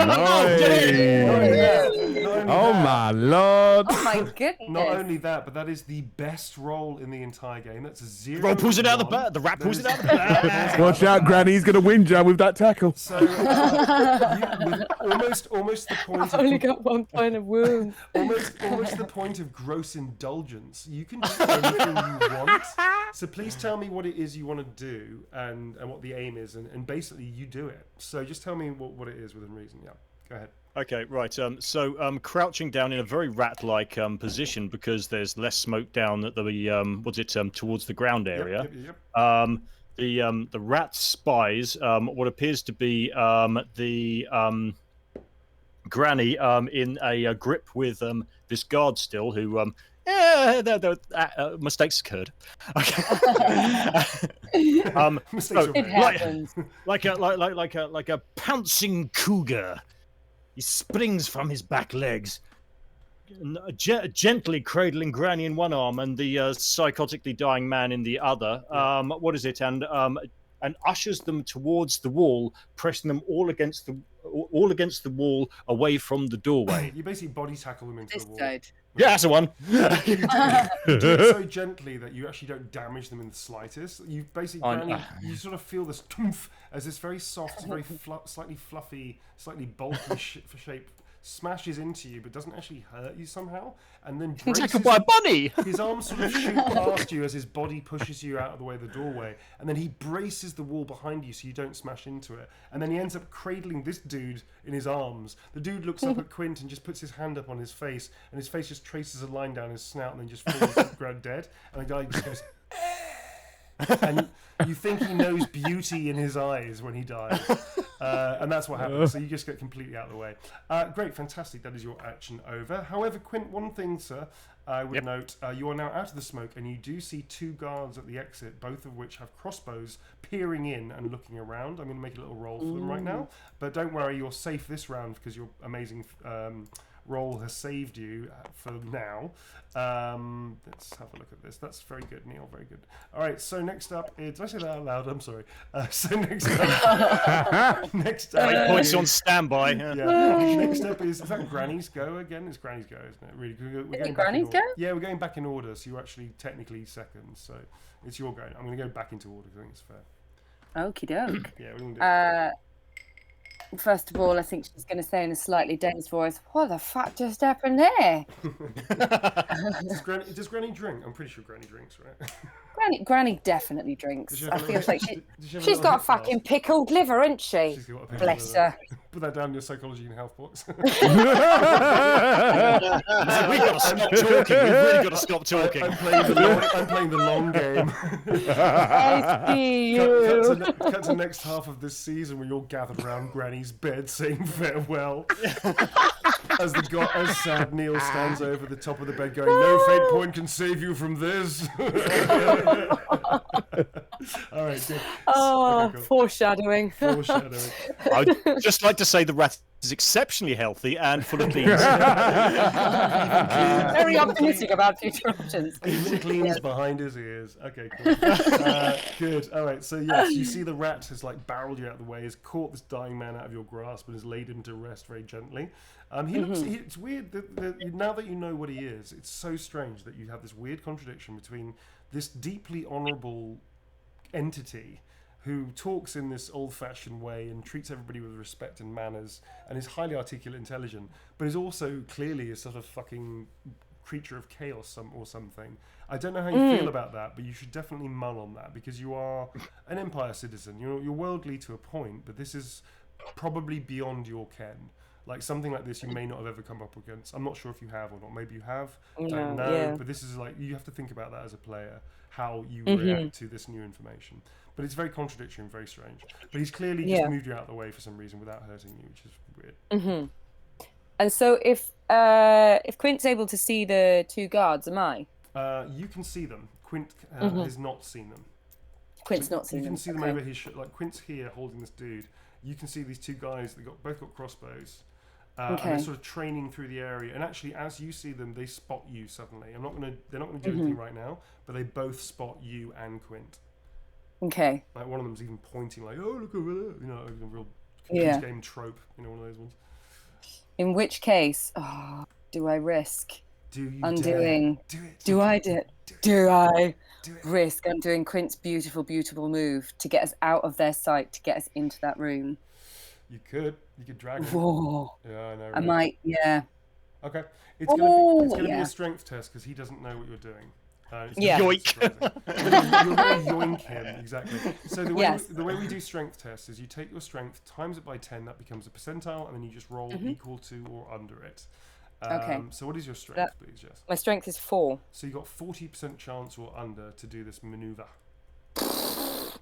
Oh my lord! Oh my goodness! Not only that, but that is the best roll in the entire game. That's a 0. Roll pulls it out of the bag. The rat pulls it out of the bag. Watch out, Granny's gonna win Jam with that tackle. So, with almost the point. I've only got 1 point of wound. almost the point of gross indulgence. You can do anything you want. So please tell me what it is you want to do and what the aim is, and basically you do it. So just tell me what it is within reason. Yeah, go ahead. Okay, right. So crouching down in a very rat-like position because there's less smoke down at the towards the ground area. Yep. The rat spies what appears to be the granny in a grip with this guard still who mistakes occurred. Okay. Mistakes It happens. like a pouncing cougar. He springs from his back legs, gently cradling Granny in one arm and the psychotically dying man in the other. And ushers them towards the wall, pressing them all against the wall, away from the doorway. You basically body tackle them into This the wall. side. Yeah, that's the one. You do it so gently that you actually don't damage them in the slightest. You basically, you sort of feel this toomph as this very soft, very slightly fluffy, slightly bulky shape smashes into you, but doesn't actually hurt you somehow. And then Tackled by a bunny. his arms sort of shoot past you as his body pushes you out of the way of the doorway, and then he braces the wall behind you so you don't smash into it. And then he ends up cradling this dude in his arms. The dude looks up at Quint and just puts his hand up on his face, and his face just traces a line down his snout and then just falls to the ground dead. And the guy just goes... and you think he knows beauty in his eyes when he dies, and that's what happens. So you just get completely out of the way. Great, fantastic. That is your action over. However, Quint, one thing, sir, I would note: you are now out of the smoke, and you do see 2 guards at the exit, both of which have crossbows peering in and looking around. I'm going to make a little roll for them right now, but don't worry, you're safe this round because your amazing roll has saved you for now. Let's have a look at this. That's very good, Neil. Very good. All right. So next up is. Did I say that out loud? I'm sorry. So next up. Points on standby. Yeah. Next up is that Granny's go again? It's Granny's go, isn't it? Really good. We're going Granny's go? Yeah, we're going back in order. So you're actually technically second. So it's your go. I'm going to go back into order because I think it's fair. Okie doke. Yeah, we're going to do First of all, I think she's going to say in a slightly dense voice, "What the fuck just happened there?" Does Granny drink? I'm pretty sure Granny drinks, right? Granny definitely drinks. I feel like she's got a hip fucking flask? pickled liver, isn't she? She's got a pickled Bless liver. her. Put that down in your psychology and health box. We've got to stop talking. We've really got to stop talking. I'm playing the long game. I see you. Cut to next half of this season where you're gathered around Granny's bed saying farewell. As sad Neil stands over the top of the bed going, "No fate point can save you from this." All right, good. Oh, Okay, cool. foreshadowing. Foreshadowing. I'd just like to say the rat is exceptionally healthy and full of beans. Very optimistic about future options. Even cleans behind his ears. Okay, cool. Good. All right. So yes, you see the rat has barreled you out of the way, has caught this dying man out of your grasp, and has laid him to rest very gently. It's weird that now that you know what he is, it's so strange that you have this weird contradiction between this deeply honourable entity who talks in this old-fashioned way and treats everybody with respect and manners and is highly articulate, intelligent, but is also clearly a sort of fucking creature of chaos or something. I don't know how you feel about that, but you should definitely mull on that because you are an Empire citizen. You're worldly to a point, but this is probably beyond your ken. Like something like this you may not have ever come up against. I'm not sure if you have or not. Maybe you have. Don't know. Yeah. But this is you have to think about that as a player, how you react to this new information. But it's very contradictory and very strange. But he's clearly just moved you out of the way for some reason without hurting you, which is weird. And so if Quint's able to see the 2 guards, am I? You can see them. Quint has not seen them. Quint's not seen You them. can see them Okay. over his like Quint's here holding this dude. You can see these two guys. They both got crossbows. And they're sort of training through the area. And actually, as you see them, they spot you suddenly. They're not gonna do anything right now, but they both spot you and Quint. Okay. Like one of them's even pointing, like, "Oh, look over there," you know, like a real Yeah. game trope, you know, one of those ones. In which case, do I risk Do you undoing? dare? Do it. Do I do I Do it. risk undoing Quint's beautiful move to get us out of their sight, to get us into that room? You could drag him. Whoa. Yeah, I know. I Right? might, yeah. Okay, it's gonna be yeah. a strength test because he doesn't know what you're doing. It's Yeah. gonna be surprising. You're gonna yoink him, exactly. So the way Yes. the way we do strength tests is you take your strength, times it by 10, that becomes a percentile, and then you just roll equal to or under it. Okay. So what is your strength, please, Jess? My strength is 4. So you got 40% chance or under to do this maneuver.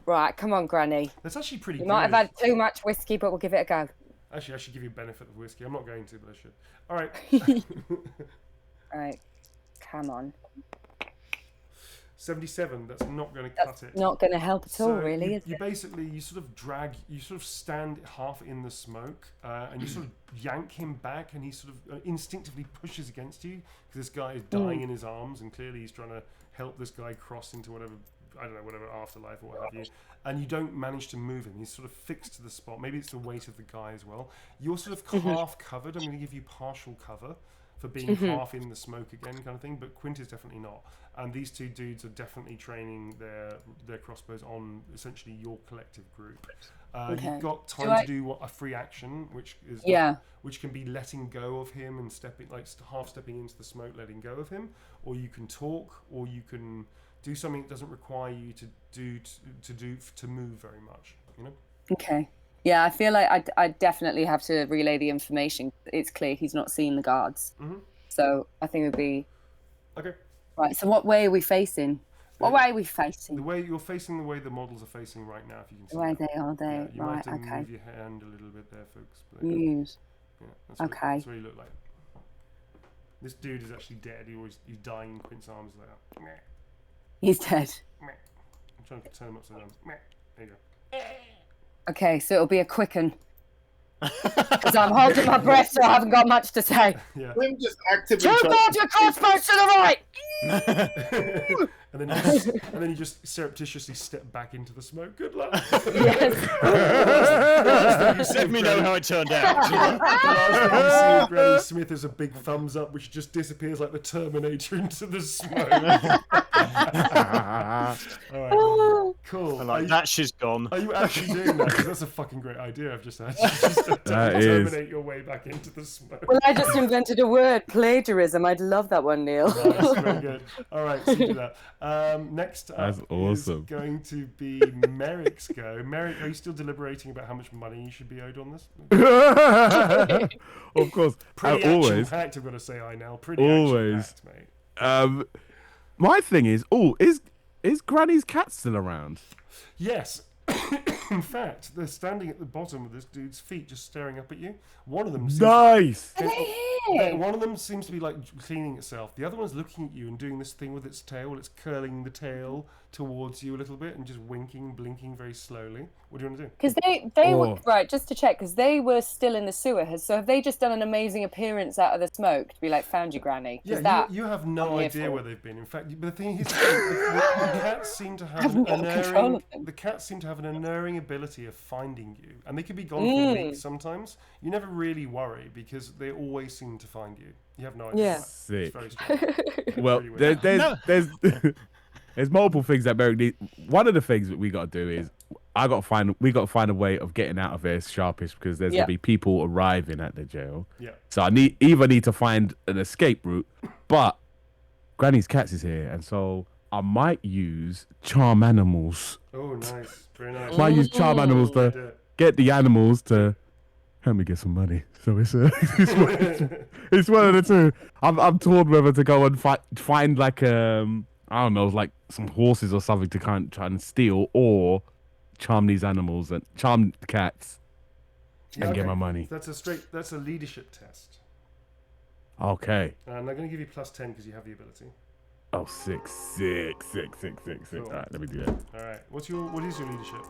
Right, come on, Granny. That's actually pretty You good. might have had too much whiskey, but we'll give it a go. Actually, I should give you a benefit of whiskey. I'm not going to, but I should. All right. All right, come on. 77. That's not going to cut That's it. not going to help at all, really, is you it? basically you sort of stand half in the smoke, and you sort of yank him back, and he sort of instinctively pushes against you because this guy is dying in his arms, and clearly he's trying to help this guy cross into whatever afterlife or what have you. And you don't manage to move him. He's sort of fixed to the spot. Maybe it's the weight of the guy as well. You're sort of half covered. I'm going to give you partial cover for being half in the smoke again, kind of thing. But Quint is definitely not. And these two dudes are definitely training their crossbows on essentially your collective group. You've got time to do a free action, which is which can be letting go of him and half stepping into the smoke, letting go of him, or you can talk, or you can do something that doesn't require you to move very much. You know. Okay. Yeah, I feel like I definitely have to relay the information. It's clear he's not seen the guards. So I think it would be... Okay. Right, so what way are we facing? What way are we facing? The way you're facing the way the models are facing right now, if you can see. The way that. they are, Yeah, you might right, have to okay. move your hand a little bit there, folks. But Use. yeah, that's Okay. what you look like. This dude is actually dead. He's dying in Quint's arms like that. Meh, He's dead. meh. I'm trying to turn him upside down. Meh. There you go. Okay, so it'll be a quicken. Because I'm holding my breath, so I haven't got much to say. Yeah. Him just actively Two guards your crossbows to the right! and then you just surreptitiously step back into the smoke. Good luck. Let me know how it turned out. The last thing you see of Granny Smith is a big thumbs up, which just disappears like the Terminator into the smoke. All right. Cool. And like, that she's gone. Are you actually doing that? Because that's a fucking great idea I've just had. Just to terminate your way back into the smoke. Well, I just invented a word, plagiarism. I'd love that one, Neil. Nice, very good. All right, so you do that. Next up That's awesome. is going to be Merrick's go. Merrick, are you still deliberating about how much money you should be owed on this? Of course. Pretty Always. action-packed, I'm going to say now. Pretty Always. action-packed, mate. My thing is, is Granny's cat still around? Yes. In fact, they're standing at the bottom of this dude's feet, just staring up at you. One of them seems Nice. Are they here? one of them seems to be like cleaning itself. The other one's looking at you and doing this thing with its tail. It's curling the tail towards you a little bit and just winking, blinking very slowly. What do you want to do? Because they were, right, just to check, because they were still in the sewer. So have they just done an amazing appearance out of the smoke to be like, found you, Granny? Yeah, you have no I'm here idea for. where they've been. In fact, but the thing is, the cats seem to have haven't got control of them. the cats seem to have an unerring ability of finding you, and they could be gone for weeks sometimes. You never really worry because they always seem to find you. You have no idea. Yeah. Sick. It's very strange. Well, Really weird. there's multiple things that Merrick needs. One of the things that we got to do is we got to find a way of getting out of here sharpish because there's gonna be people arriving at the jail. Yeah. So I need to find an escape route, but Granny's cats is here, and so I might use charm animals. Oh, nice. Very nice. Might use charm animals to get the animals to help me get some money. So it's one of the two. I'm torn whether to go and find like I don't know, like some horses or something to try and steal, or charm these animals and charm the cats and get my money. That's a leadership test. Okay. And I'm going to give you +10 because you have the ability. Oh, six. Cool. All right, let me do that. All right. What is your leadership?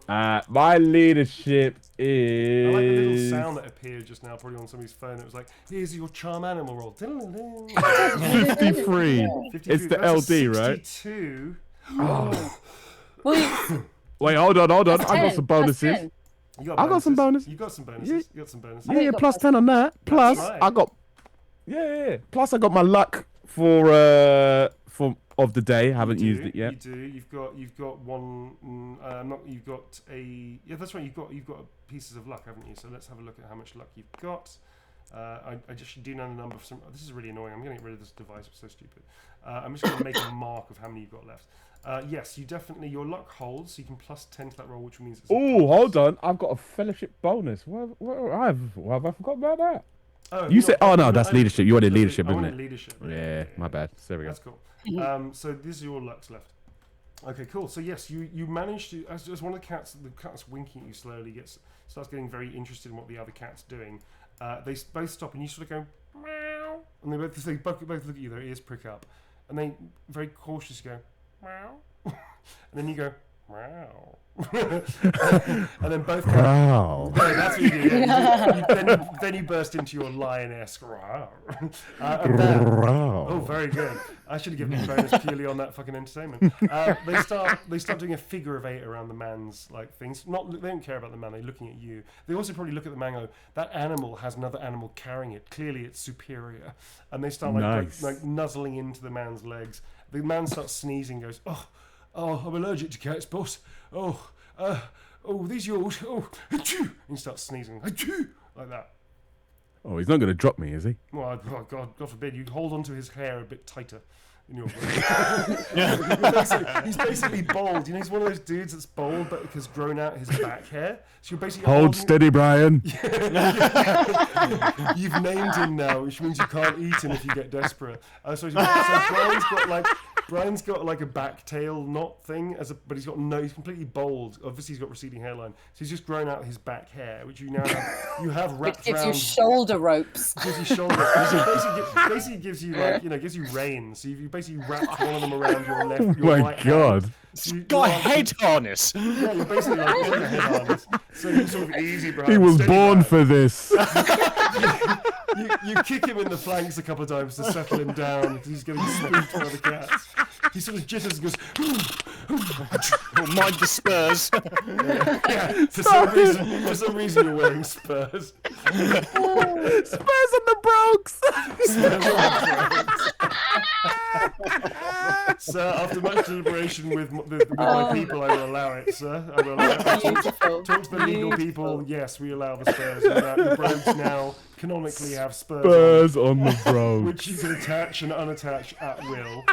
My leadership is. I like the little sound that appeared just now, probably on somebody's phone. It was like, "Here's your charm animal roll." 53. It's the That's a LD, right? 62. Wait, hold on. I got 10, some plus bonuses. 10. You I got some bonuses. You got some bonuses. Yeah. You got some bonuses. I Yeah, got plus plus 10 on that. Plus, right. I got. Yeah. Plus, I got my luck for of the day. Haven't used it yet. You do. You've got one. Not. You've got a. Yeah, that's right. You've got pieces of luck, haven't you? So let's have a look at how much luck you've got. I just do know the number for some. This is really annoying. I'm going to get rid of this device. It's so stupid. I'm just going to make a mark of how many you've got left. Yes, you definitely. Your luck holds. So you can plus 10 to that roll, which means. Oh, hold on. I've got a fellowship bonus. What have I forgot about that? Oh, You said. Oh no, that's leadership. You wanted leadership, I isn't wanted it? leadership. Yeah, my bad. There we go. That's cool. So this is your lucks left. Okay, cool. So yes, you managed to, as one of the cat's winking at you slowly, starts getting very interested in what the other cat's doing. They both stop, and you sort of go meow, and they both look at you. Their ears prick up, and they very cautiously go meow, and then you go meow. And then both Wow. yeah, that's what you do. Yeah. Then you burst into your lion-esque oh, very good. I should have given you a bonus purely on that fucking entertainment. They start doing a figure of 8 around the man's like things. They don't care about the man. They're looking at you. They also probably look at the man and go, that animal has another animal carrying it. Clearly, it's superior. And they start like nuzzling into the man's legs. The man starts sneezing. Goes, oh, I'm allergic to cats, boss. Oh, these yours. Oh, achoo! And he starts sneezing, achoo! Like that. Oh, he's not going to drop me, is he? Well, God forbid. You hold onto his hair a bit tighter. In your he's basically bald. You know, he's one of those dudes that's bald, but because grown out his back hair. So you're basically hold steady, Brian. You've named him now, which means you can't eat him if you get desperate. So Brian's got like a back tail knot thing, but he's completely bald. Obviously, he's got receding hairline, so he's just grown out his back hair, which you now have wrapped around. It gives you shoulder ropes. Gives you shoulder. Basically gives you gives you reins. So you basically wrapped one of them around your left. Your My right God. Hand. So Got a head harness. Yeah, you're basically like a head harness. So you sort of easy, Brian. He was Steady, born Brian. for this. You kick him in the flanks a couple of times to settle him down because he's getting spooked by the cats. He sort of jitters and goes, Mind the Spurs. yeah. For some reason you're wearing Spurs. Spurs on the Bronx. Sir, after much deliberation with my people, I will allow it, sir. I will allow it. Beautiful. Talk to the legal people. Yes, we allow the Spurs. The Brogues now canonically have Spurs on the Bronx. which you can attach and unattach at will.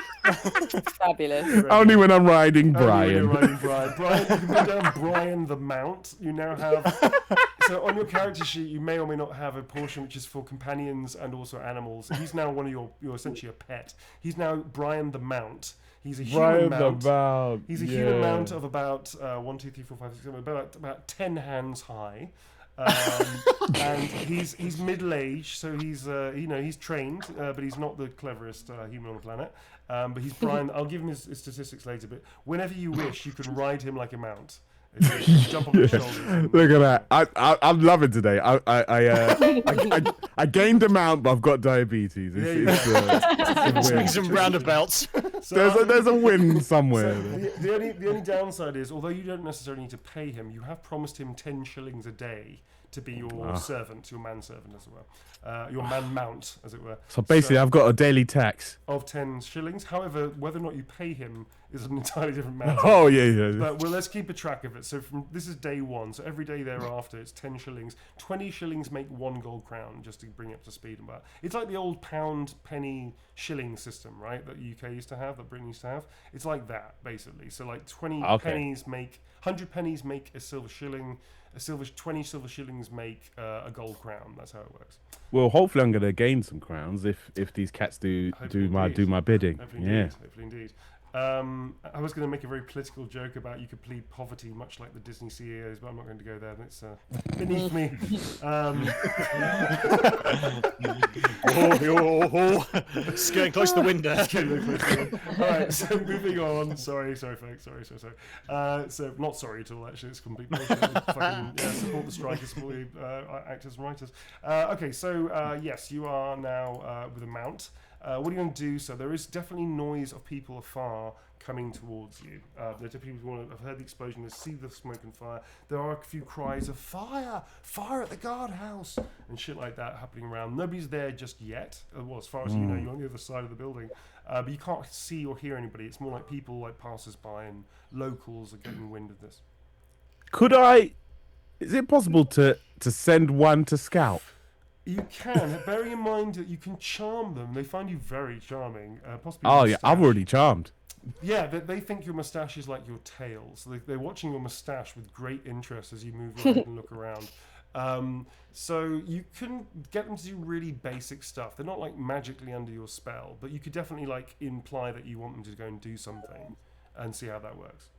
Fabulous. Only when I'm riding Only when Brian. you're riding Brian. Brian, you can put down Brian the Mount. You now have. So on your character sheet, you may or may not have a portion which is for companions and also animals. He's now one of you're essentially a pet. He's now Brian the Mount. He's a human mount. He's a human mount of about 1, 2, 3, 4, 5, 6, 7, about 10 hands high. And he's middle-aged, so he's trained, but he's not the cleverest human on the planet. But he's Brian. I'll give him his statistics later. But whenever you wish, you can ride him like a mount. Jump on his shoulders. Look at that! I'm loving today. I gained a mount, but I've got diabetes. It's Swings and roundabouts. So, there's a win somewhere. the only downside is, although you don't necessarily need to pay him, you have promised him 10 shillings a day to be your servant, your manservant as well, your man mount, as it were. So basically, I've got a daily tax of 10 shillings. However, whether or not you pay him is an entirely different matter. Oh yeah. But let's keep a track of it. So this is day 1. So every day thereafter, it's 10 shillings. 20 shillings make 1 gold crown, just to bring it up to speed. About it's like the old pound, penny, shilling system, right? That UK used to have, that Britain used to have. It's like that basically. So like 20 pennies make 100 pennies make a silver shilling. 20 silver shillings make a gold crown. That's how it works. Well, hopefully I'm going to gain some crowns if these cats do my bidding. Hopefully Yeah. Hopefully indeed. I was going to make a very political joke about you could plead poverty, much like the Disney CEOs, but I'm not going to go there. It's beneath me. It's getting close to the window. All right, so moving on. Sorry, folks. Sorry. So not sorry at all. Actually, it's complete bullshit. Support the strikers, support the actors and writers. Okay, so yes, you are now with a mount. What are you going to do? So there is definitely noise of people afar coming towards you. There are people who have heard the explosion, they see the smoke and fire. There are a few cries of fire at the guardhouse, and shit like that happening around. Nobody's there just yet. Well, as far as you know, you're on the other side of the building, but you can't see or hear anybody. It's more like people like passers-by and locals are getting wind of this. Is it possible to send one to scout? You can, bearing in mind that you can charm them. They find you very charming. Possibly. Oh yeah, I'm already charmed. Yeah, they think your moustache is like your tail. So they're watching your moustache with great interest as you move your head and look around. So you can get them to do really basic stuff. They're not like magically under your spell, but you could definitely like imply that you want them to go and do something and see how that works.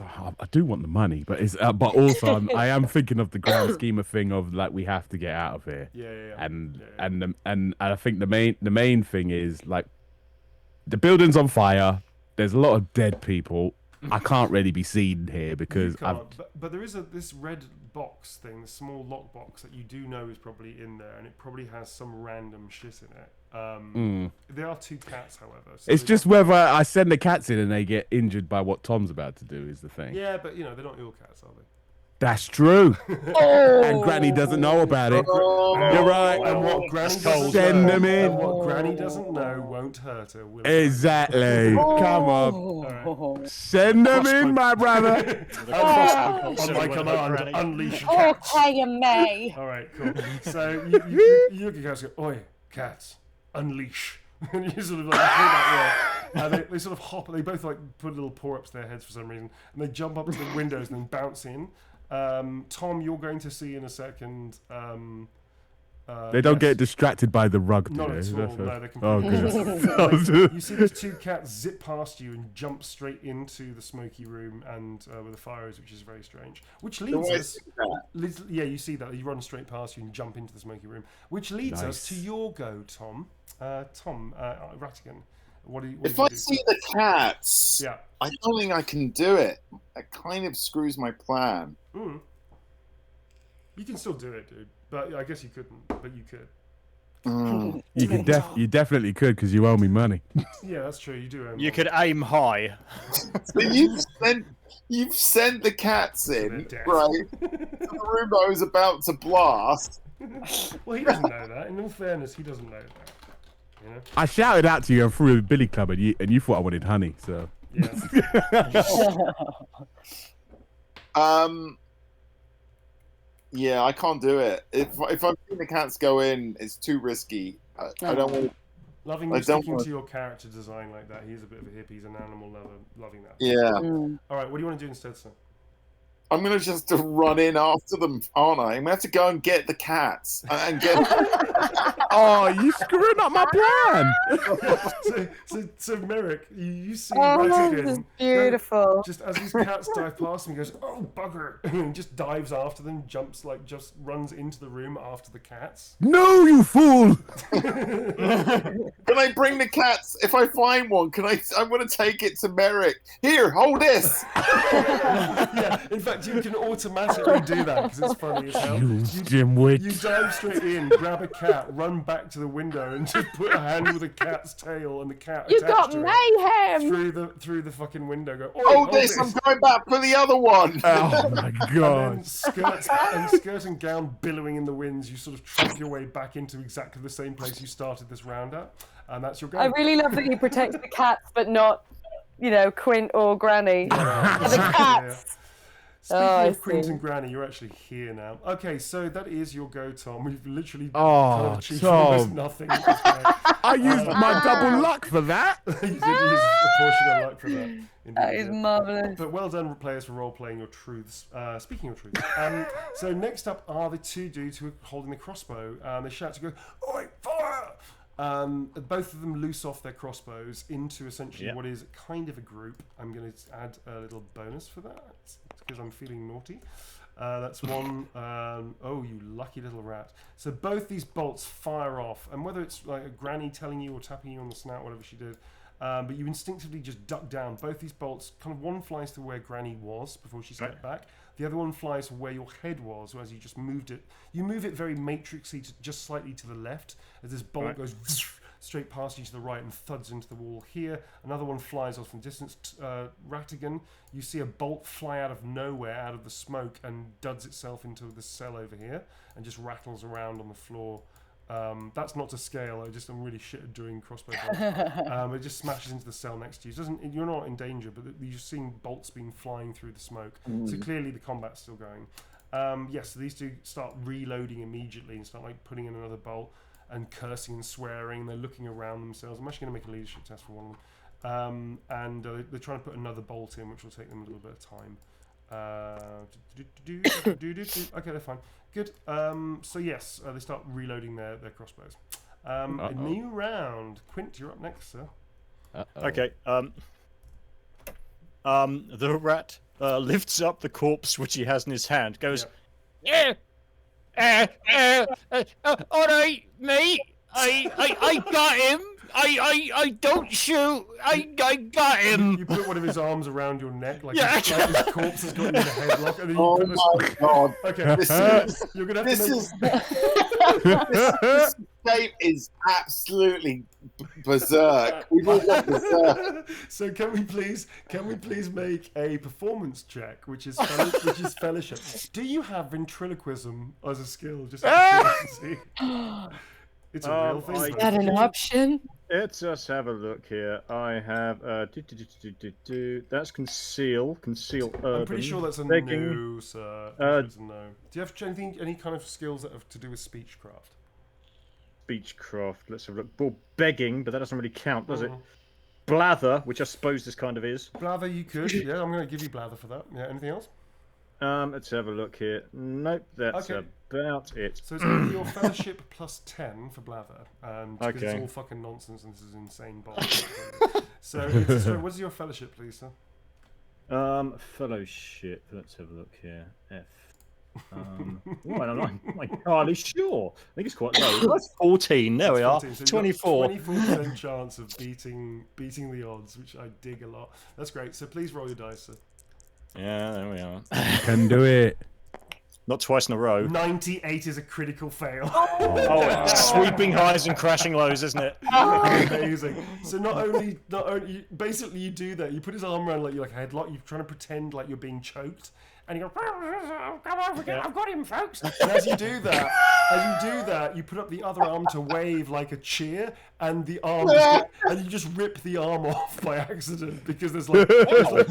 I do want the money, but but also I am thinking of the grand scheme of thing of like we have to get out of here. Yeah. And I think the main thing is like the building's on fire. There's a lot of dead people. I can't really be seen here because but there is this red box thing, this small lock box that you do know is probably in there, and it probably has some random shit in it. There are 2 cats, however. So it's just whether I send the cats in and they get injured by what Tom's about to do is the thing. Yeah, but they're not your cats, are they? That's true. And Granny doesn't know about it. You're right. And what Granny doesn't Send know, them in. and what Granny doesn't know won't hurt her. Will it? Exactly. Come on. Right. Send them in, my brother. On my command, unleash cats. Okay, you may. All right, cool. So you look at cats and go, oi, cats, unleash. And you sort of like hear that word. And they sort of hop, they both like put little paw-ups to their heads for some reason, and they jump up to the windows and then bounce in. Tom, you're going to see in a second. They don't get distracted by the rug, do Not they? at all. No, they're Oh, completely. You see these 2 cats zip past you and jump straight into the smoky room and where the fire is, which is very strange. Which leads us. Yeah, you see that. They run straight past you and jump into the smoky room, which leads us to your go, Tom. Rattigan. If I see the cats, yeah, I don't think I can do it. That kind of screws my plan. You can still do it, dude. But I guess you couldn't. But you could. You definitely could because you owe me money. Yeah, that's true. You do owe me You money. could aim high. So you've sent the cats in, right? To the room I was about to blast. Well, he doesn't know that. In all fairness, he doesn't know that. You know? I shouted out to you and threw a billy club and you thought I wanted honey, so. Yeah. Yeah, I can't do it. If I'm seeing the cats go in, it's too risky. I don't want. Loving you sticking to your character design like that. He's a bit of a hippie. He's an animal lover. Loving that. Yeah. All right. What do you want to do instead, sir? I'm gonna just run in after them, aren't I? I'm gonna have to go and get the cats and get. Oh, you screwing up my plan! so Merrick, you see this is beautiful. Just as these cats dive past him, he goes, "Oh bugger!" and just dives after them, just runs into the room after the cats. No, you fool! Can I bring the cats? If I find one, I'm gonna take it to Merrick. Here, hold this. Yeah, in fact, you can automatically do that because it's funny as hell. You dimwit. You dive straight in, grab a cat, run back to the window, and just put a hand with a cat's tail and the cat. You got mayhem through the fucking window. Go. Hold this! I'm going back for the other one. Oh my god! And then skirt and gown billowing in the winds, you sort of trap your way back into exactly the same place you started this round at, and that's your goal. I really love that you protect the cats, but not, Quint or Granny. The cats. Yeah. Speaking of Quint and Granny, you're actually here now. Okay, so that is your go, Tom. We've literally kind of achieved almost nothing. I used my double luck for that. You did use a portion of luck for that. Indeed, That is marvellous. But well done, players, for role-playing your truths. Speaking of truths, so next up are the 2 dudes who are holding the crossbow. They shout to go, "Oi, fire!" Both of them loose off their crossbows into essentially Yep. what is kind of a group. I'm going to add a little bonus for that because I'm feeling naughty. That's one. Oh, you lucky little rat. So both these bolts fire off, and whether it's like a granny telling you or tapping you on the snout, whatever she did, but you instinctively just duck down. Both these bolts, kind of one flies to where Granny was before she stepped back. The other one flies to where your head was, as you just moved it. You move it very matrixy, to just slightly to the left, as this bolt goes straight past you to the right and thuds into the wall here. Another one flies off from distance. Rattigan, you see a bolt fly out of nowhere, out of the smoke, and duds itself into the cell over here, and just rattles around on the floor. That's not to scale. I'm really shit at doing crossbow bolts. It just smashes into the cell next to you. You're not in danger, but you're seeing bolts being flying through the smoke. So clearly the combat's still going. So these two start reloading immediately and start like putting in another bolt and cursing and swearing. They're looking around themselves. I'm actually going to make a leadership test for one of them. They're trying to put another bolt in, which will take them a little bit of time. Okay, they're fine. Good. So yes, they start reloading their crossbows. A new round. Quint, you're up next, sir. Okay. The rat lifts up the corpse which he has in his hand. Goes, All right, mate. I got him. I don't shoot. I got him. You put one of his arms around your neck, like his corpse has got you in a headlock, and then you my god! Okay, you're gonna have This game is absolutely berserk. We've all got berserk. So can we please make a performance check, which is fellowship? Do you have ventriloquism as a skill? Just out of curiosity. It's a real thing. Is that an option? Let's just have a look here. I have that's conceal urban. I'm pretty sure that's a no, sir. It's a no. Do you have any kind of skills that have to do with speechcraft? Speechcraft. Let's have a look. Well, begging, but that doesn't really count, does it? Blather, which I suppose this kind of is. Blather, you could. Yeah, I'm going to give you blather for that. Yeah. Anything else? Let's have a look here. Nope, that's about it. So it's going to be your fellowship plus 10 for blather, because it's all fucking nonsense and this is insane bullshit. So what's your fellowship, please, sir? Fellowship. Let's have a look here. F. I'm not entirely sure. I think it's quite low. That's 14. There we are. So 24. 24% chance of beating the odds, which I dig a lot. That's great. So please roll your dice, sir. Yeah, there we are. Can do it. Not twice in a row. 98 is a critical fail. Oh, sweeping highs and crashing lows, isn't it? Amazing. So not only basically you do that. You put his arm around like you're like a headlock. You're trying to pretend like you're being choked, and you go, "Come over, I've got him, folks." And as you do that, you put up the other arm to wave like a cheer, and the arm and you just rip the arm off by accident because there's like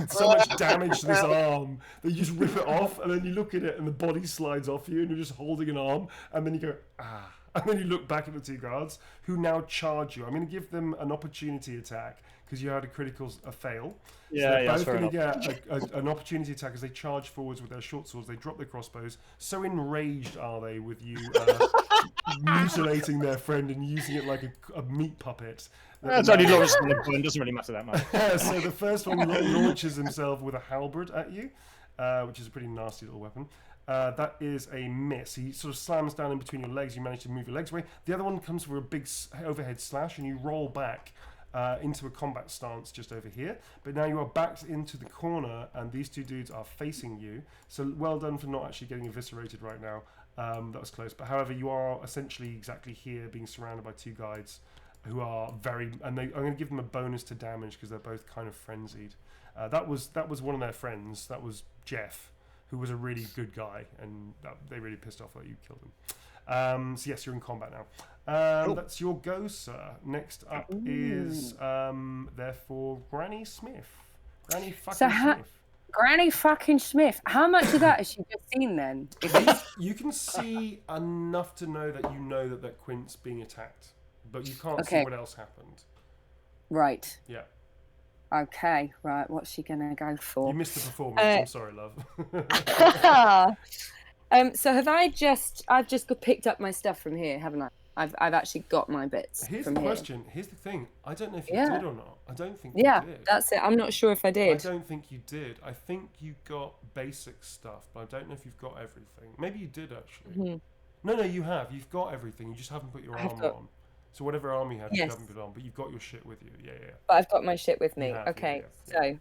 so much damage to this arm that you just rip it off, and then you look at it and the body slides off you, and you're just holding an arm, and then you go and then you look back at the two guards who now charge you. I'm going to give them an opportunity attack because you had a fail. Yeah, they're both going to get an opportunity attack as they charge forwards with their short swords. They drop their crossbows. So enraged are they with you mutilating their friend and using it like a meat puppet. That's only Lawrence in the bone. Doesn't really matter that much. So the first one launches himself with a halberd at you, which is a pretty nasty little weapon. That is a miss. He sort of slams down in between your legs. You manage to move your legs away. The other one comes for a big overhead slash, and you roll back into a combat stance just over here. But now you are backed into the corner, and these two dudes are facing you. So well done for not actually getting eviscerated right now. That was close. But however, you are essentially exactly here, being surrounded by two guides who are I'm going to give them a bonus to damage because they're both kind of frenzied. That was one of their friends. That was Jeff, who was a really good guy, and they really pissed off that you killed him. So yes, you're in combat now. That's your go, sir. Next up is therefore Granny Smith. Granny fucking Smith. Granny fucking Smith. How much of that has she just seen then? You can see enough to know that Quint's being attacked, but you can't see what else happened. Right. Yeah. Okay, right. What's she gonna go for? You missed the performance. I'm sorry, love. So I've just picked up my stuff from here, haven't I? I've actually got my bits. Here's from the here. question. Here's the thing. I don't know if you Yeah. did or not. I don't think you Yeah, did. that's it. I'm not sure if I I did. don't think you did. I think you got basic stuff, but I don't know if you've got everything. Maybe you did actually. Mhm. No, you have. You've got everything. You just haven't put your I have armor got- on. So whatever armor you have, you Yes. haven't put on, but you've got your shit with you. Yeah. But I've got my shit with me. You have, yeah, Okay, yeah. so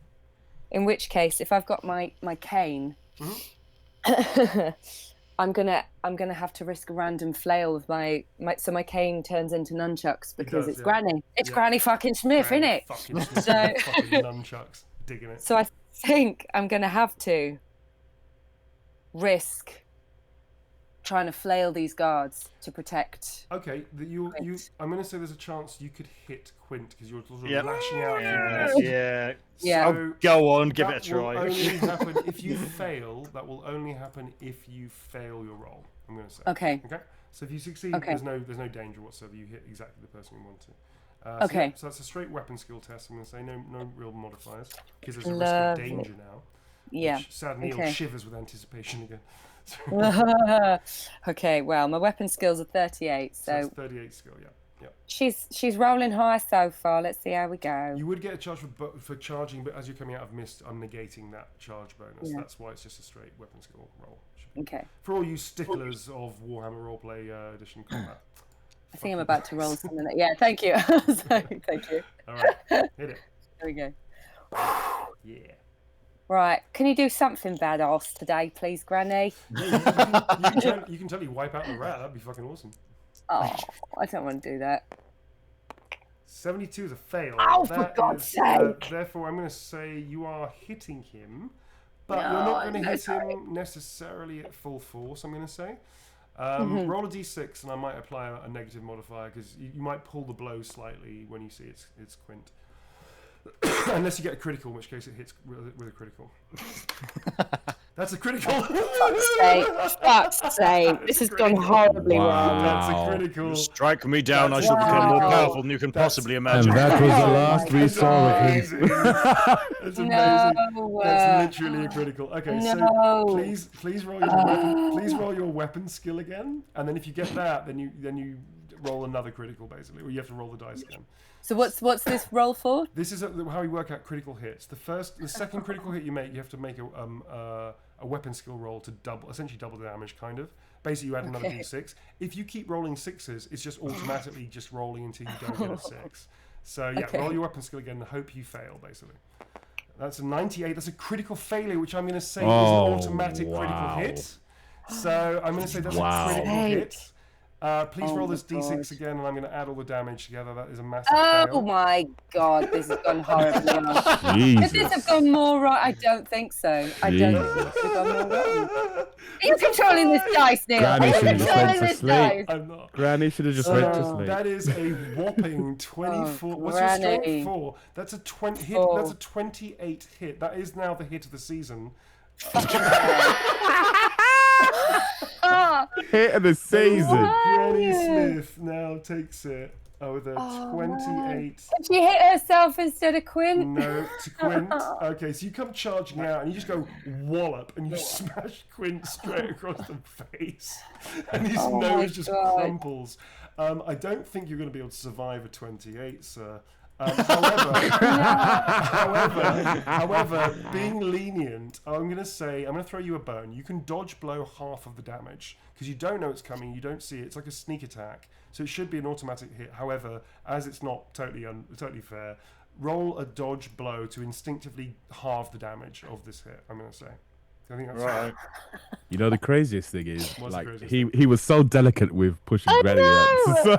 in which case, if I've got my cane, Mhm. I'm gonna have to risk a random flail with my so my cane turns into nunchucks because does, it's yeah. Granny. It's Yeah. Granny fucking Smith, Granny innit? Fucking Smith, So- fucking nunchucks, digging it. So I think I'm gonna have to risk trying to flail these guards to protect. Okay, Quint. I'm going to say there's a chance you could hit Quint because you're sort of Yep. lashing out. Yeah. Yeah. So Go on, give it a that will try. only happen if you fail. That will only happen if you fail your roll. I'm going to say. Okay. Okay. So if you succeed, Okay. there's no danger whatsoever. You hit exactly the person you want to. Okay. So that's a straight weapon skill test. I'm going to say no real modifiers because there's a risk Lovely. of danger now. Yeah. Which sad Neil Okay. shivers with anticipation again. Okay. Well, my weapon skills are 38, So so it's 38 skill. Yeah. she's rolling high so far. Let's see how we go. You would get a charge for charging, but as you're coming out of mist, I'm negating that charge bonus. Yeah. That's why it's just a straight weapon skill roll. Okay. For all you sticklers of Warhammer Roleplay Edition combat. I think I'm about to roll something. Yeah. Thank you. Thank you. All right, hit it. There we go. Yeah. Right. Can you do something badass today, please, Granny? You can totally wipe out the rat. That'd be fucking awesome. Oh, I don't want to do that. 72 is a fail. Oh, for That God's is, sake. Therefore, I'm going to say you are hitting him, but No, you're not going I'm to hit so sorry. him necessarily at full force, I'm going to say. Mm-hmm. Roll a d6, and I might apply a negative modifier, because you might pull the blow slightly when you see it's Quint. Unless you get a critical, in which case it hits with a critical. That's a critical. Fuck's sake. This has gone horribly wrong. That's a Wow. critical. Strike me down, I That's shall become more wow. powerful than you can possibly And imagine. that was the Oh last my we saw of him. Amazing. That's amazing. No. That's literally a critical. Okay, No. so please roll your weapon. Please roll your weapon skill again, and then if you get that, then you roll another critical basically, or you have to roll the dice again. So what's this roll for? This is how we work out critical hits. The second critical hit you make, you have to make a weapon skill roll to essentially double the damage, kind of. Basically, you add another Okay. d6. If you keep rolling sixes, it's just automatically just rolling until you don't get a 6. So yeah, Okay. roll your weapon skill again and hope you fail, basically. That's a 98. That's a critical failure, which I'm going to say is Oh, an automatic critical wow. hit. So I'm going to say that's Wow. a critical hit. Please Oh roll my this d6 God. again, and I'm going to add all the damage together. That is a massive Oh fail. my God, this has gone horribly wrong. Could Jesus. this have gone more right? I don't think so. I don't think this could have gone more wrong. Are you controlling this dice, Neil? Granny Are you should have just controlling went to this sleep. dice? I'm not. Granny should have just went to sleep. That is a whopping 24. What's your Granny. strength? 4. That's a 20 hit. Four. That's a 28 hit. That is now the hit of the season. Ah, Hit of the season. Granny yeah. Smith now takes it with a Oh, 28. she hit herself instead of Quint. No, to Quint. Okay, so you come charging out and you just go wallop and you smash Quint straight across the face. And his Oh my nose just God. crumples. I don't think you're going to be able to survive a 28, sir. However, being lenient, I'm going to throw you a bone. You can dodge blow half of the damage because you don't know it's coming, you don't see it. It's like a sneak attack, so it should be an automatic hit. However, as it's not totally fair, roll a dodge blow to instinctively halve the damage of this hit. I'm going to say. I think that's Right. You know the craziest thing is, What's the like craziest he was so delicate with pushing Granny out.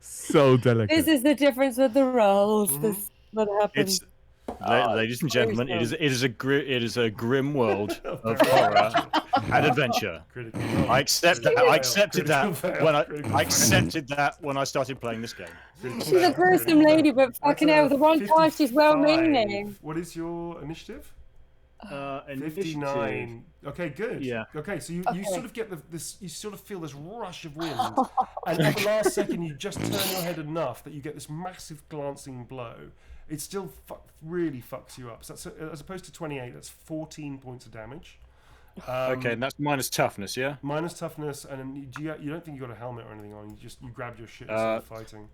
So delicate. This is the difference with the rolls. This is what happens. It's, ladies and gentlemen, it is a grim world of horror and adventure. critical. I accepted that Critical when I started playing this game. She's a gruesome lady, but fucking hell, the one time she's well-meaning. What is your initiative? Initiative. 59. Okay, good. Yeah. Okay, so you Okay. sort of get this. You sort of feel this rush of wind, and at the last second, you just turn your head enough that you get this massive glancing blow. It still really fucks you up. So that's, as opposed to 28, that's 14 points of damage. Okay, and that's minus toughness, yeah? Minus toughness, and you don't think you got a helmet or anything on? You grabbed your shit and started fighting.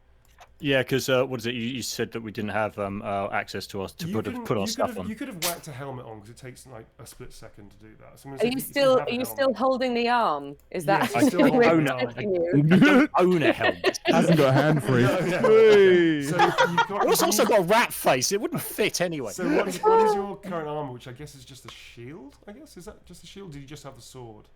Yeah, because what is it? You said that we didn't have access to us to put our stuff on. You could have whacked a helmet on because it takes like a split second to do that. So Are you still holding the arm? Is that? Yes, I still hold own it. I own a helmet. Hasn't got a hand free. So you've got. It's also got a rat face. It wouldn't fit anyway. So what is your current armor? Which I guess is just a shield. I guess is that just a shield? Did you just have the sword?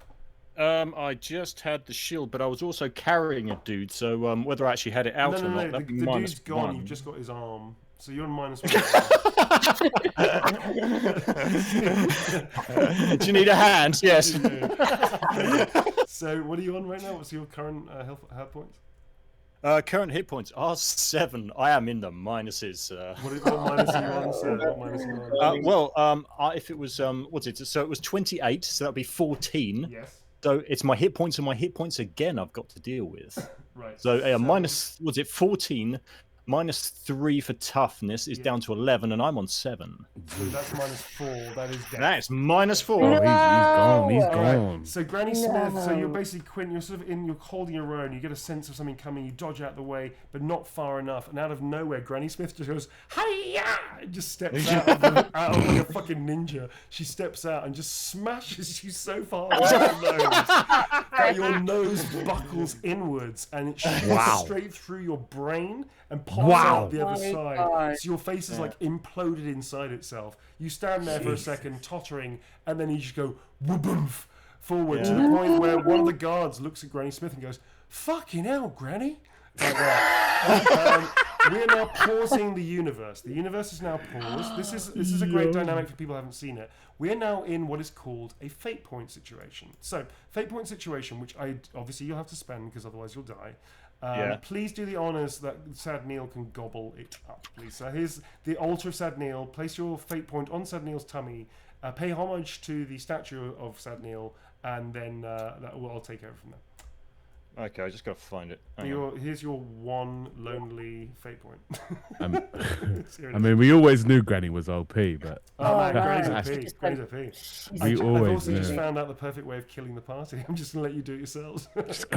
I just had the shield, but I was also carrying a dude. So whether I actually had it out or not, that'd be the minus dude's gone. 1. You've just got his arm. So you're on -1. Do you need a hand? Yes. So what are you on right now? What's your current health points? Current hit points are 7. I am in the minuses. What minus are you on, sir? What minus are you on? If it was what's it? So it was 28. So that'd be 14. Yes. So it's my hit points and my hit points again. I've got to deal with. Right. So minus 14. -3 for toughness is down to 11, and I'm on 7. So that's -4. That is death. That's -4. Oh, he's gone. He's gone. Right. So Granny Smith. So you're basically Quint. You're sort of you're holding your own. You get a sense of something coming. You dodge out the way, but not far enough. And out of nowhere, Granny Smith just goes hi-ya! And just steps out of like a fucking ninja. She steps out and just smashes you so far with your nose that your nose buckles inwards, and it shoots straight through your brain and pops out the other side. God. So your face is like imploded inside itself. You stand there for a second, tottering, and then you just go whoop forward to the point where one of the guards looks at Granny Smith and goes, "Fucking hell, Granny!" Like that. We're now pausing the universe. The universe is now paused. This is a great dynamic for people who haven't seen it. We're now in what is called a fate point situation. So, fate point situation, which obviously you'll have to spend because otherwise you'll die. Please do the honors that Sad Neil can gobble it up, please. So here's the altar of Sad Neil. Place your fate point on Sad Neil's tummy. Pay homage to the statue of Sad Neil, and then I'll take over from there. Okay, I just got to find it. Here's your one lonely fate point. I mean, we always knew Granny was OP, but Granny's OP. Granny's OP. We I've always also just knew. found out the perfect way of killing the party. I'm just gonna let you do it yourselves. Just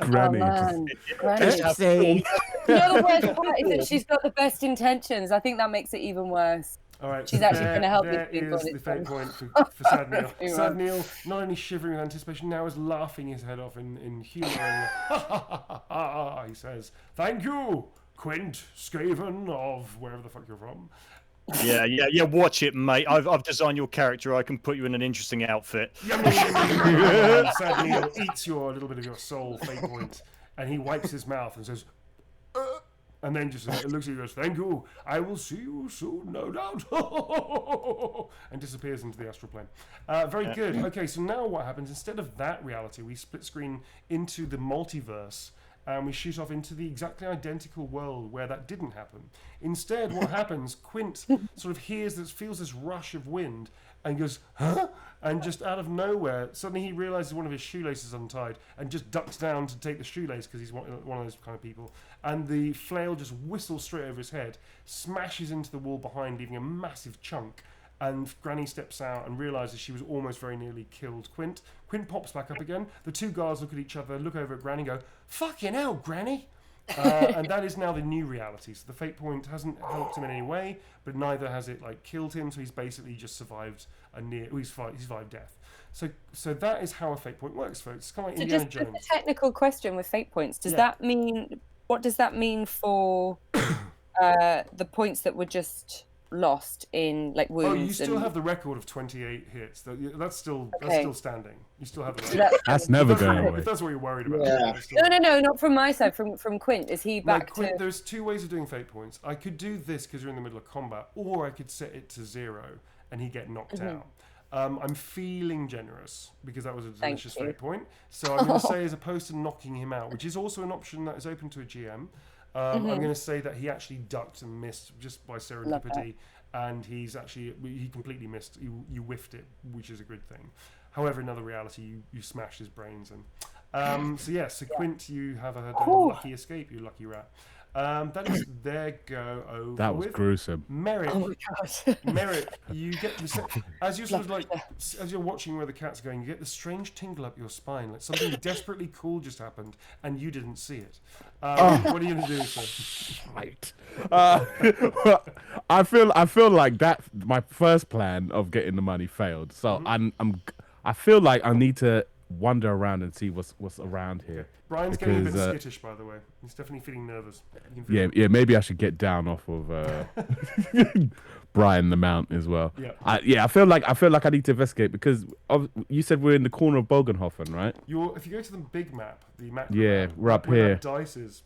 Granny. Just, you know, the worst part is that she's got the best intentions. I think that makes it even worse. All right, She's actually going to help there these people. is the fate point for Sad Neil. Sad Neil, not only shivering with anticipation, now is laughing his head off in humour. He says, "Thank you, Quint Skaven of wherever the fuck you're from." Yeah. Watch it, mate. I've designed your character. I can put you in an interesting outfit. Sad Neil eats a little bit of your soul fate point, and he wipes his mouth and says, and then just looks at you and goes, "Thank you. I will see you soon, no doubt." And disappears into the astral plane. Very good. Okay, so now what happens? Instead of that reality, we split screen into the multiverse, and we shoot off into the exactly identical world where that didn't happen. Instead, what happens? Quint sort of feels this rush of wind, and goes, "Huh?" And just out of nowhere, suddenly he realizes one of his shoelaces is untied and just ducks down to take the shoelace because he's one of those kind of people. And the flail just whistles straight over his head, smashes into the wall behind, leaving a massive chunk. And Granny steps out and realizes she was almost very nearly killed Quint. Quint pops back up again. The two guards look at each other, look over at Granny and go, "Fucking hell, Granny!" And that is now the new reality. So the fate point hasn't helped him in any way, but neither has it killed him. So he's basically just survived he's survived death. So that is how a fate point works, folks. It's kind of like Indiana Jones. Just a technical question with fate points. What does that mean for the points that were just lost in wounds? Oh, you still have the record of 28 hits. That's still standing. You still have the record. That's never going away. If that's what you're worried about. Yeah. No, not from my side. From Quint. Is he back to? There's two ways of doing fate points. I could do this because you're in the middle of combat, or I could set it to 0 and he get knocked out. I'm feeling generous because that was a delicious fate point. So I'm going to say, as opposed to knocking him out, which is also an option that is open to a GM, I'm going to say that he actually ducked and missed just by serendipity, and he completely missed. You whiffed it, which is a good thing. However, in other reality, you smashed his brains. And so Quint, you have a lucky escape, you lucky rat. That is their go over. That was gruesome. Merrick. Oh my god. Merrick, you get as you're sort of like as you're watching where the cat's going, you get the strange tingle up your spine, like something desperately cool just happened, and you didn't see it. What are you gonna do, sir? Right. I feel like that my first plan of getting the money failed. So I feel like I need to wander around and see what's around here. Okay. Brian's getting a bit skittish, by the way. He's definitely feeling nervous. Yeah. Maybe I should get down off of Brian the Mount as well. Yeah. I feel like I need to investigate because you said we're in the corner of Bogenhofen, right? If you go to the big map, the macro map, we're up where here. That dice is.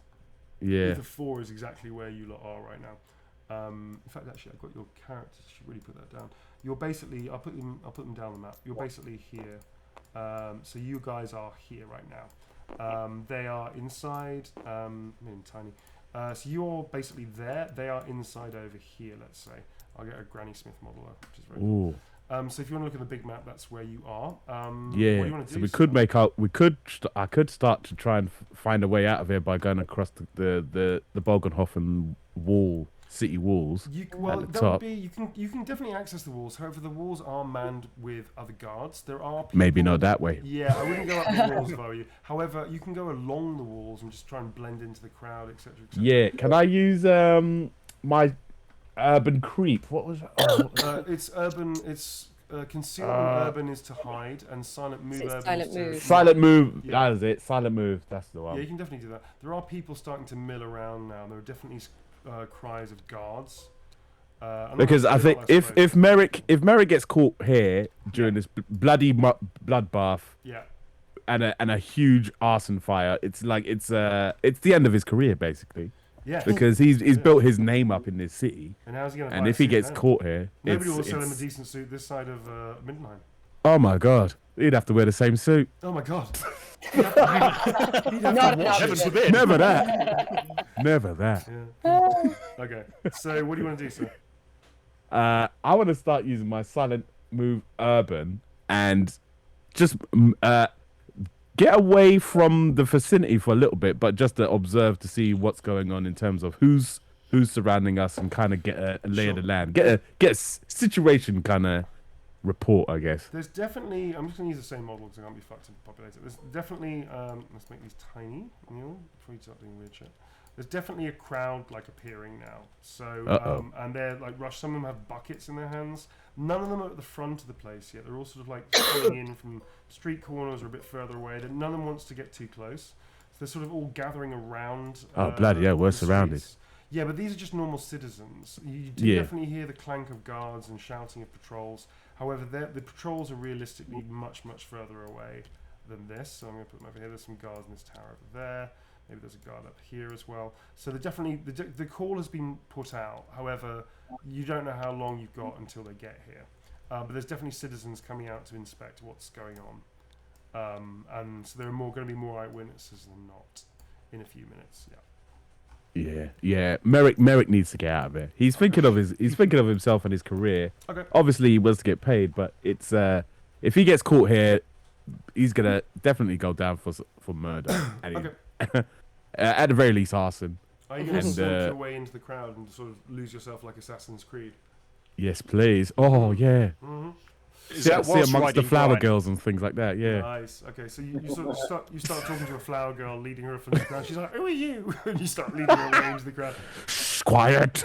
Yeah. The 4 is exactly where you lot are right now. In fact, actually, I've got your characters. I should really put that down. You're basically. I'll put them down the map. You're basically here. So you guys are here right now. They are inside. Tiny. So you're basically there. They are inside over here. Let's say. I'll get a Granny Smith model up, which is very cool. So if you want to look at the big map, that's where you are. What do you want to do? So we could make out. I could start to try and find a way out of here by going across the Bogenhofen wall, city walls. At the top. You can definitely access the walls. However, the walls are manned with other guards. There are people, maybe not that way. Yeah, I wouldn't go up the walls if I were you. However, you can go along the walls and just try and blend into the crowd, etc. Yeah. Can I use my urban creep? What was that? It's urban. It's conceal and urban is to hide, and silent move. Silent move. Yeah. That is it. Silent move. That's the one. Yeah, you can definitely do that. There are people starting to mill around now. There are definitely cries of guards. Because I think if Merrick gets caught here during this bloody bloodbath, and a huge arson fire, it's the end of his career basically. Yeah. Because he's built his name up in this city. And how's he gonna? And if he gets caught here, nobody will sell him a decent suit this side of Mindenheim. Oh my god, he'd have to wear the same suit. Oh my god. Never that. Never that. Yeah. Okay. So what do you want to do, sir? I want to start using my silent move urban and just get away from the vicinity for a little bit, but just to observe to see what's going on in terms of who's surrounding us and kind of get a lay of the land, get a situation kind of report, I guess. There's definitely. I'm just gonna use the same model because I can't be fucked and populate it. There's definitely. Let's make these tiny, Neil, before you start doing weird shit. There's definitely a crowd appearing now. So and they're rush. Some of them have buckets in their hands. None of them are at the front of the place yet. They're all sort of coming in from street corners or a bit further away. None of them wants to get too close. So they're sort of all gathering around. Bloody yeah, we're surrounded. Yeah, but these are just normal citizens. You do definitely hear the clank of guards and shouting of patrols. However, the patrols are realistically much, much further away than this. So I'm going to put them over here. There's some guards in this tower over there. Maybe there's a guard up here as well. So the call has been put out. However, you don't know how long you've got until they get here. But there's definitely citizens coming out to inspect what's going on. And so there are going to be more eyewitnesses than not in a few minutes. Yeah. Merrick needs to get out of here. He's thinking of himself and his career. Okay. Obviously, he wants to get paid, but it's if he gets caught here, he's gonna definitely go down for murder. Okay. At the very least, arson. Are you going to slink your way into the crowd and sort of lose yourself like Assassin's Creed? Yes, please. Oh yeah. Mm-hmm. See amongst the flower girls and things like that. Yeah. Nice. Okay, so you sort of start talking to a flower girl, leading her from the crowd. She's like, "Who are you?" And you start leading her away into the crowd. Quiet.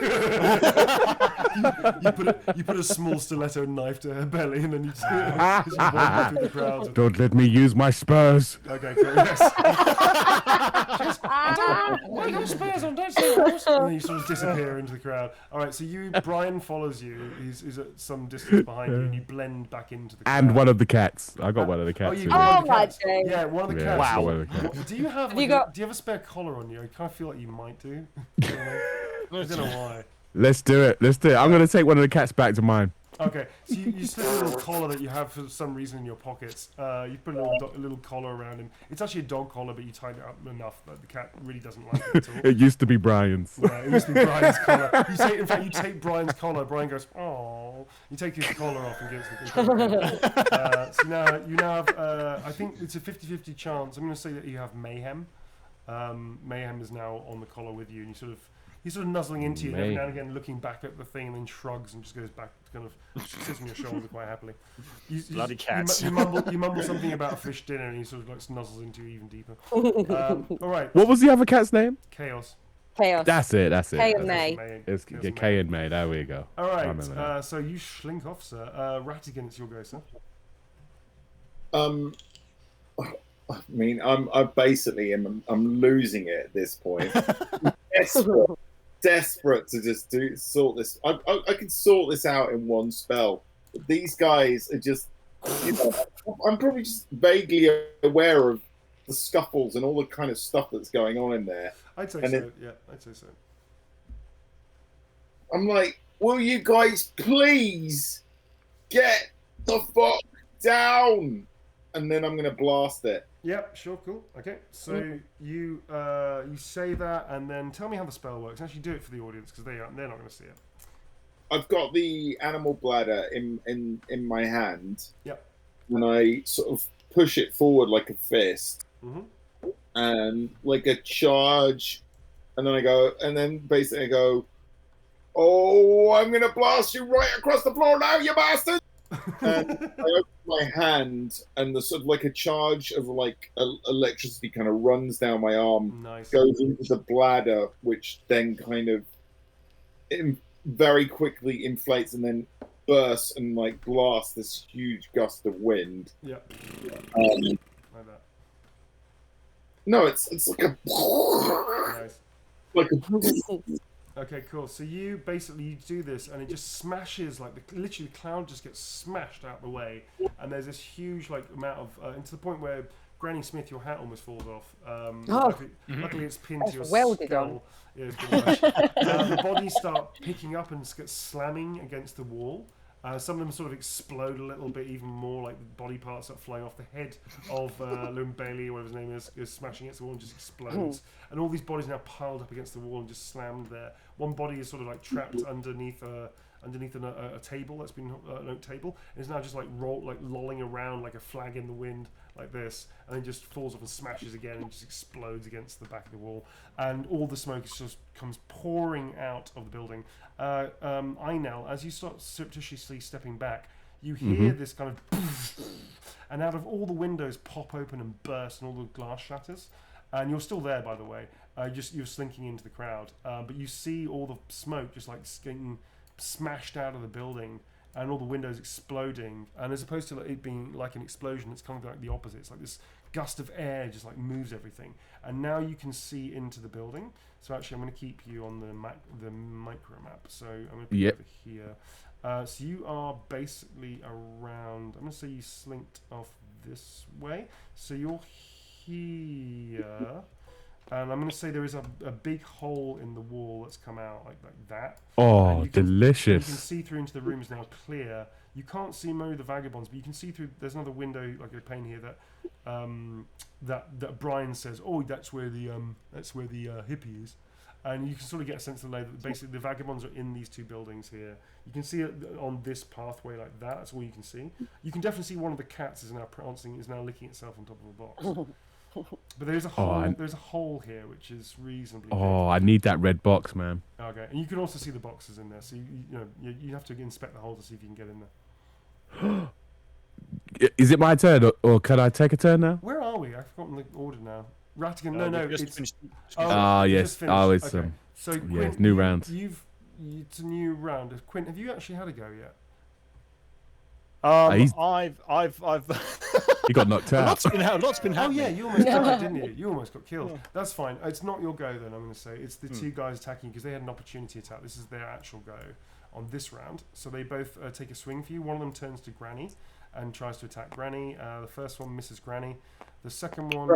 you put a small stiletto knife to her belly, and then you walk through the crowd. Don't let me use my spurs. Okay, great. Yes. What are your spurs on? Don't say horse. And then you sort of disappear into the crowd. All right, so Brian follows you. He's at some distance behind you, and you blend back into the crowd. And one of the cats. I got one of the cats. Oh my day. Yeah, one of the cats. Wow. Do you have do you have a spare collar on you? I kind of feel like you might do. I don't know why. Let's do it. I'm going to take one of the cats back to mine. Okay, so you slip a little collar that you have for some reason in your pockets. You put a little collar around him. It's actually a dog collar, but you tied it up enough that the cat really doesn't like it at all. It used to be Brian's. Yeah, it used to be Brian's collar. You take Brian's collar. Brian goes, "Oh." You take his collar off and gives it. So now you have. I think it's a 50-50 chance. I'm going to say that you have mayhem. Mayhem is now on the collar with you, and he's sort of nuzzling into you, and every now and again looking back at the thing, and then shrugs and just goes back, kind of sits on your shoulder quite happily. Bloody cats. You mumble something about a fish dinner, and he sort of like nuzzles into you even deeper. All right. What was the other cat's name? Chaos. That's it. Kay and May. It's Kay and May. There we go. All right. So you slink off, sir. Rattigan, it's your go, sir. I mean, I'm losing it at this point. Desperate to just sort this. I can sort this out in one spell. But these guys are just, I'm probably just vaguely aware of the scuffles and all the kind of stuff that's going on in there. I'd say so. Yeah, I'd say so. I'm like, will you guys please get the fuck down? And then I'm gonna blast it. Yep, sure, cool. Okay, so you say that, and then tell me how the spell works. Actually, do it for the audience because they're not going to see it. I've got the animal bladder in my hand. Yep. And I sort of push it forward like a fist, and like a charge, and then basically I go, "Oh, I'm gonna blast you right across the floor now, you bastard!" And I open my hand, and the sort of like a charge of like electricity kind of runs down my arm, goes into the bladder, which then kind of very quickly inflates and then bursts and like blasts this huge gust of wind. Yeah. Like that. No, it's like a. Nice. Like a. Okay, cool. So you do this, and it just smashes, like literally the cloud just gets smashed out the way, and there's this huge like amount of, and to the point where Granny Smith, your hat almost falls off. Luckily it's pinned to your skull. Yeah, it's pretty much. The bodies start picking up and get slamming against the wall. Some of them sort of explode a little bit even more, like the body parts start flying off. The head of Lum Bailey, whatever his name is smashing against the wall and just explodes. And all these bodies are now piled up against the wall and just slammed there. One body is sort of like trapped underneath a table that's been an oak table, and is now just like lolling around like a flag in the wind like this, and then just falls off and smashes again and just explodes against the back of the wall, and all the smoke just comes pouring out of the building. Einel, as you start surreptitiously stepping back, you hear this kind of and out of all the windows pop open and burst, and all the glass shatters. And you're still there, by the way. You're slinking into the crowd, but you see all the smoke just like getting smashed out of the building, and all the windows exploding. And as opposed to it being like an explosion, it's kind of like the opposite. It's like this gust of air just like moves everything. And now you can see into the building. So actually, I'm going to keep you on the micro map. So I'm going to put you over here. So you are basically around. I'm going to say you slinked off this way. So you're here. And I'm going to say there is a big hole in the wall that's come out like that. Oh, delicious. You can see through into the room is now clear. You can't see Mo the Vagabonds, but you can see through. There's another window, like a pane here that Brian says, "Oh, that's where the hippie is," and you can sort of get a sense of the lay that basically the Vagabonds are in these two buildings here. You can see it on this pathway like that. That's all you can see. You can definitely see one of the cats is now prancing, is now licking itself on top of a box. But there's a hole. There's a hole here, which is reasonably. Oh, big. I need that red box, man. Okay, and you can also see the boxes in there, so you have to inspect the hole to see if you can get in there. Is it my turn, or can I take a turn now? Where are we? I've forgotten the order now. Rattigan, it's yes. okay. Oh, it's okay. So Quint, it's new round. It's a new round. Quint, have you actually had a go yet? I've He got knocked out. Lots been happening. Oh yeah, you almost died, didn't you? You almost got killed. Yeah. That's fine. It's not your go then. I'm going to say it's the two guys attacking because they had an opportunity attack. This is their actual go on this round. So they both take a swing for you. One of them turns to Granny and tries to attack Granny. The first one misses Granny. The second one.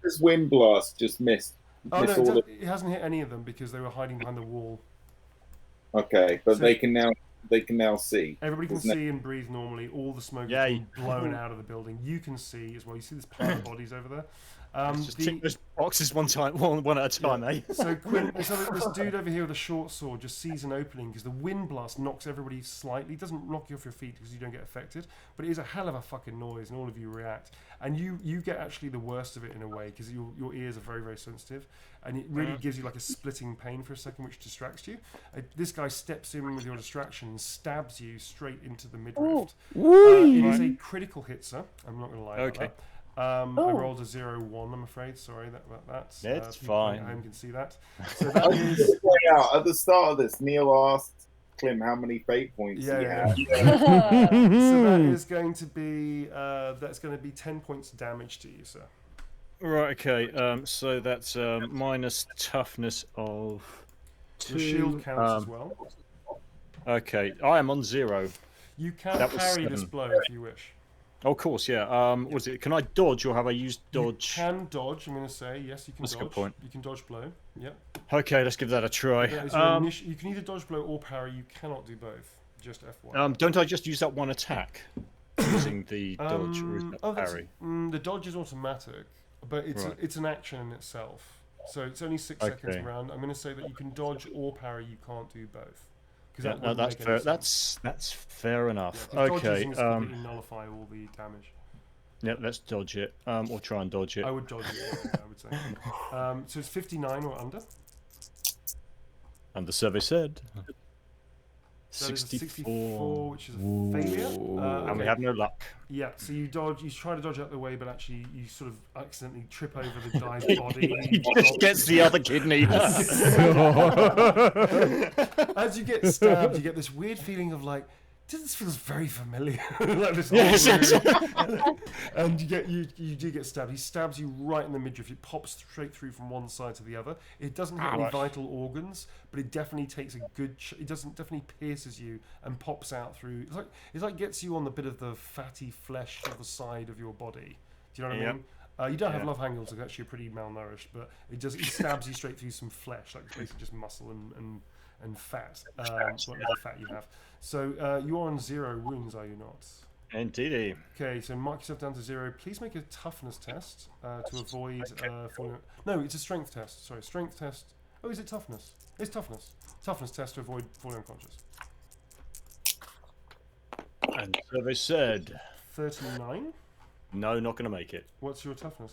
This wind blast just missed. Oh no, it hasn't hit any of them because they were hiding behind the wall. Okay, but so, they can now see. Everybody can see and breathe normally. All the smoke is being blown out of the building. You can see as well. You see this pile of bodies over there. Just tick those boxes one at a time, eh? So Quinn, this dude over here with a short sword just sees an opening because the wind blast knocks everybody slightly. It doesn't knock you off your feet because you don't get affected, but it is a hell of a fucking noise, and all of you react. And you get actually the worst of it in a way because your ears are very, very sensitive, and it really gives you like a splitting pain for a second, which distracts you. This guy steps in with your distraction and stabs you straight into the midriff. It is a critical hit, sir. I'm not going to lie about that. I rolled a 0-1, I'm afraid. Sorry about that. It's people fine. at home can see that. So that is... At the start of this, Neil asked Clem how many fate points he had. So that is going to be 10 points damage to you, sir. Right. Okay. So that's minus toughness of 2. Your shield counts as well. Okay. I am on 0. You can parry this blow if you wish. Oh, of course, yeah. Was it? Can I dodge, or have I used dodge? You can dodge. I'm going to say yes. You can That's dodge. a good point. You can dodge blow. Yep. Okay, let's give that a try. You can either dodge blow or parry. You cannot do both. Just FYI. Don't I just use that one attack using the dodge or is that parry? The dodge is automatic, but it's an action in itself. So it's only 6 seconds around. I'm going to say that you can dodge or parry. You can't do both. Yeah, no, that's fair. That's fair enough. Yeah, okay. Completely nullify all the damage. Yeah, let's dodge it. Or try and dodge it. I would dodge it. I would say. So it's 59 or under. And the survey said. So 64, which is a failure. And we have no luck. Yeah, so you try to dodge out the way, but actually you sort of accidentally trip over the guy's body. He just gets the other kidney. As you get stabbed, you get this weird feeling of like, this feels very familiar. Like this and you do get stabbed. He stabs you right in the midriff. It pops straight through from one side to the other. It doesn't hit any vital organs, but it definitely takes a good. It definitely pierces you and pops out through. It's like gets you on the bit of the fatty flesh of the side of your body. Do you know what I mean? You don't have love handles, so actually you're pretty malnourished, but it stabs you straight through some flesh, like basically just muscle and fat, whatever fat you have. So you are on 0 wounds, are you not? Indeed. Okay, so mark yourself down to 0. Please make a toughness test to avoid falling. No, it's a strength test. Sorry, strength test. Oh, is it toughness? It's toughness. Toughness test to avoid falling unconscious. And so they said. 39. No, not going to make it. What's your toughness?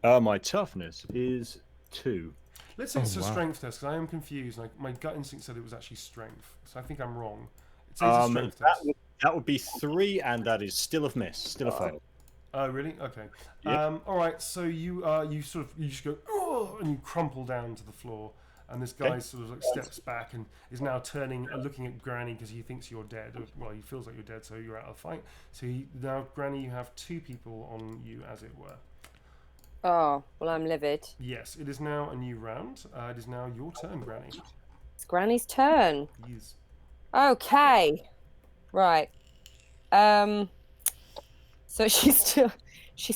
My toughness is 2. Let's say it's a strength test, because I am confused. Like, my gut instinct said it was actually strength, so I think I'm wrong. It's a strength test. That would be 3, and that is still a miss, still a fail. Oh, really? Okay. Yep. All right. So you just go, oh, and you crumple down to the floor, and this guy sort of like steps back and is now turning, looking at Granny because he thinks you're dead. Well, he feels like you're dead, so you're out of the fight. So now, Granny, you have 2 people on you, as it were. Oh, well, I'm livid. Yes, it is now a new round. It is now your turn, Granny. It's Granny's turn. Yes. Okay. Right. So she's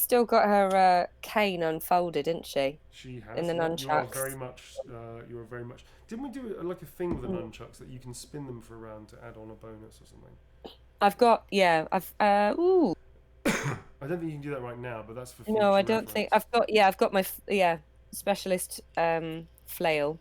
still got her cane unfolded, isn't she? She has. In the nunchucks. You are very much. Didn't we do like a thing with the nunchucks that you can spin them for a round to add on a bonus or something? I've got. Yeah. Ooh. I don't think you can do that right now, but that's for future No, I don't reference. think I've got. Yeah, I've got my specialist flail.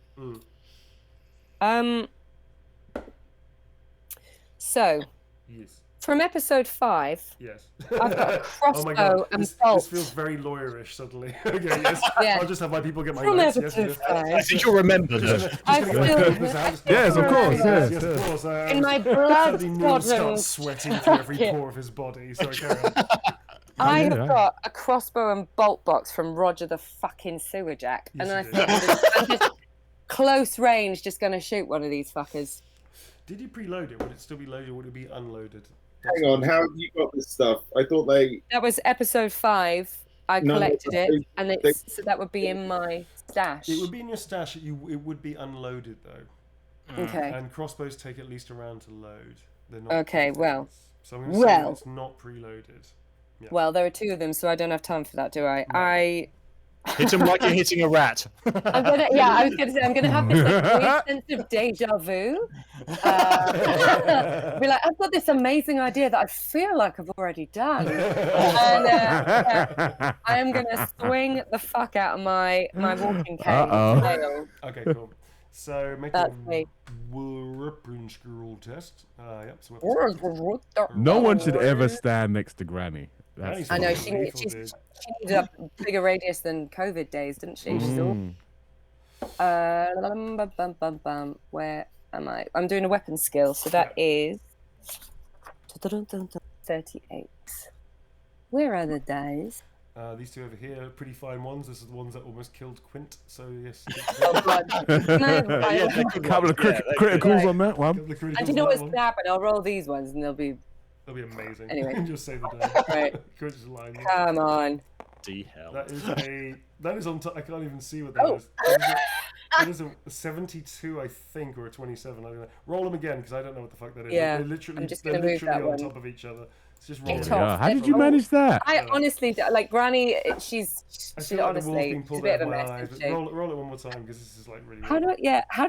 So. Yes. From episode 5. Yes. I've got a crossbow oh my God. and this bolt. feels very lawyerish suddenly. Okay, yes. Yeah. I'll just have my people get my From notes. episode 5. I think you'll remember that. Yes, of course. Yes, of course. In my Suddenly Neil blood-sodden starts sweating through every pore of his body. So carry on. I have got a crossbow and bolt box from Roger the fucking Sewer Jack, Yes, and I you thought I'm just close range, just gonna shoot one of these fuckers. Did you preload it? Would it still be loaded or would it be unloaded? Hang on, how have you got this stuff? I thought That was episode 5. I No, collected they- it, and so that would be in my stash. It would be in your stash. It would be unloaded though. Okay. And crossbows take at least a round to load. They're not. Okay, well. So I'm going to say that it's not preloaded. Yeah. Well, there are 2 of them, so I don't have time for that, do I? No. Hit him like you're hitting a rat. I was gonna say I'm gonna have this like, weird sense of deja vu. Be like, I've got this amazing idea that I feel like I've already done, and I am gonna swing the fuck out of my walking cane. Tail. Okay, cool. So make That's a me. weapon skill test. Yep. So No one should ever stand next to Granny. That's I know fine. she needed a bigger radius than COVID days, didn't she? She's all. Where am I? I'm doing a weapon skill, so that is 38. Where are the dice? These two over here are pretty fine ones. This is the ones that almost killed Quint. So yes. Oh, God. Can I have a couple of criticals on that one. And do you know what's going to happen? I'll roll these ones and they'll be amazing. Anyway. Just say the day. Right. Line. Come on. D hell. That is on top. I can't even see what that is. It is a 72, I think, or a 27. I don't know. Roll them again because I don't know what the fuck that is. Yeah, They're literally, I'm just gonna move that on one. top of each other. It's just roll Get them. off. How did you manage that? I honestly, like Granny, she I feel like the wool's honestly, been she's a pulled bit out of a of my mess, eyes. isn't But she? roll it one more time because this is like really. How do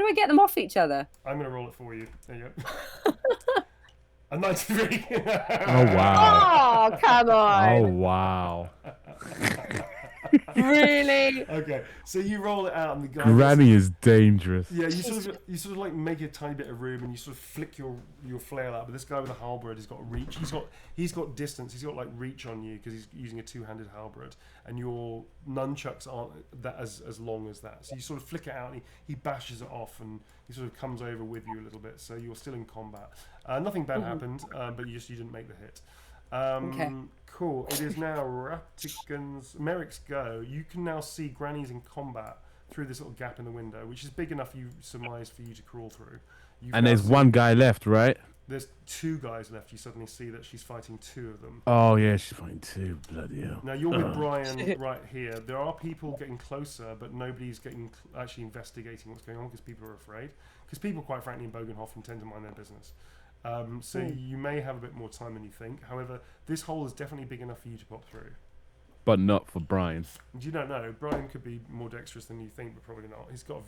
I get them off each other? I'm gonna roll it for you. There you go. A 93. Oh wow. Oh, come on. Oh wow. Really? Okay, so you roll it out and the guy. Granny is dangerous. Yeah, you sort of like make a tiny bit of room and you sort of flick your flail out. But this guy with a halberd has got reach. He's got distance. He's got like reach on you because he's using a two-handed halberd, and your nunchucks aren't that as long as that. So you sort of flick it out and he bashes it off and he sort of comes over with you a little bit. So you're still in combat. Nothing bad happened, but you didn't make the hit. Okay. Cool. It is now Merrick's go. You can now see Granny's in combat through this little gap in the window, which is big enough, you surmise, for you to crawl through. And there's one guy left, right? There's two guys left. You suddenly see that she's fighting two of them. Oh yeah, she's fighting two. Bloody hell. Now you're with Brian right here. There are people getting closer, but nobody's actually investigating what's going on because people are afraid. Because people, quite frankly, in Bogenhofen tend to mind their business. So you may have a bit more time than you think. However, this hole is definitely big enough for you to pop through. But not for Brian. You don't know. Brian could be more dexterous than you think, but probably not. He's got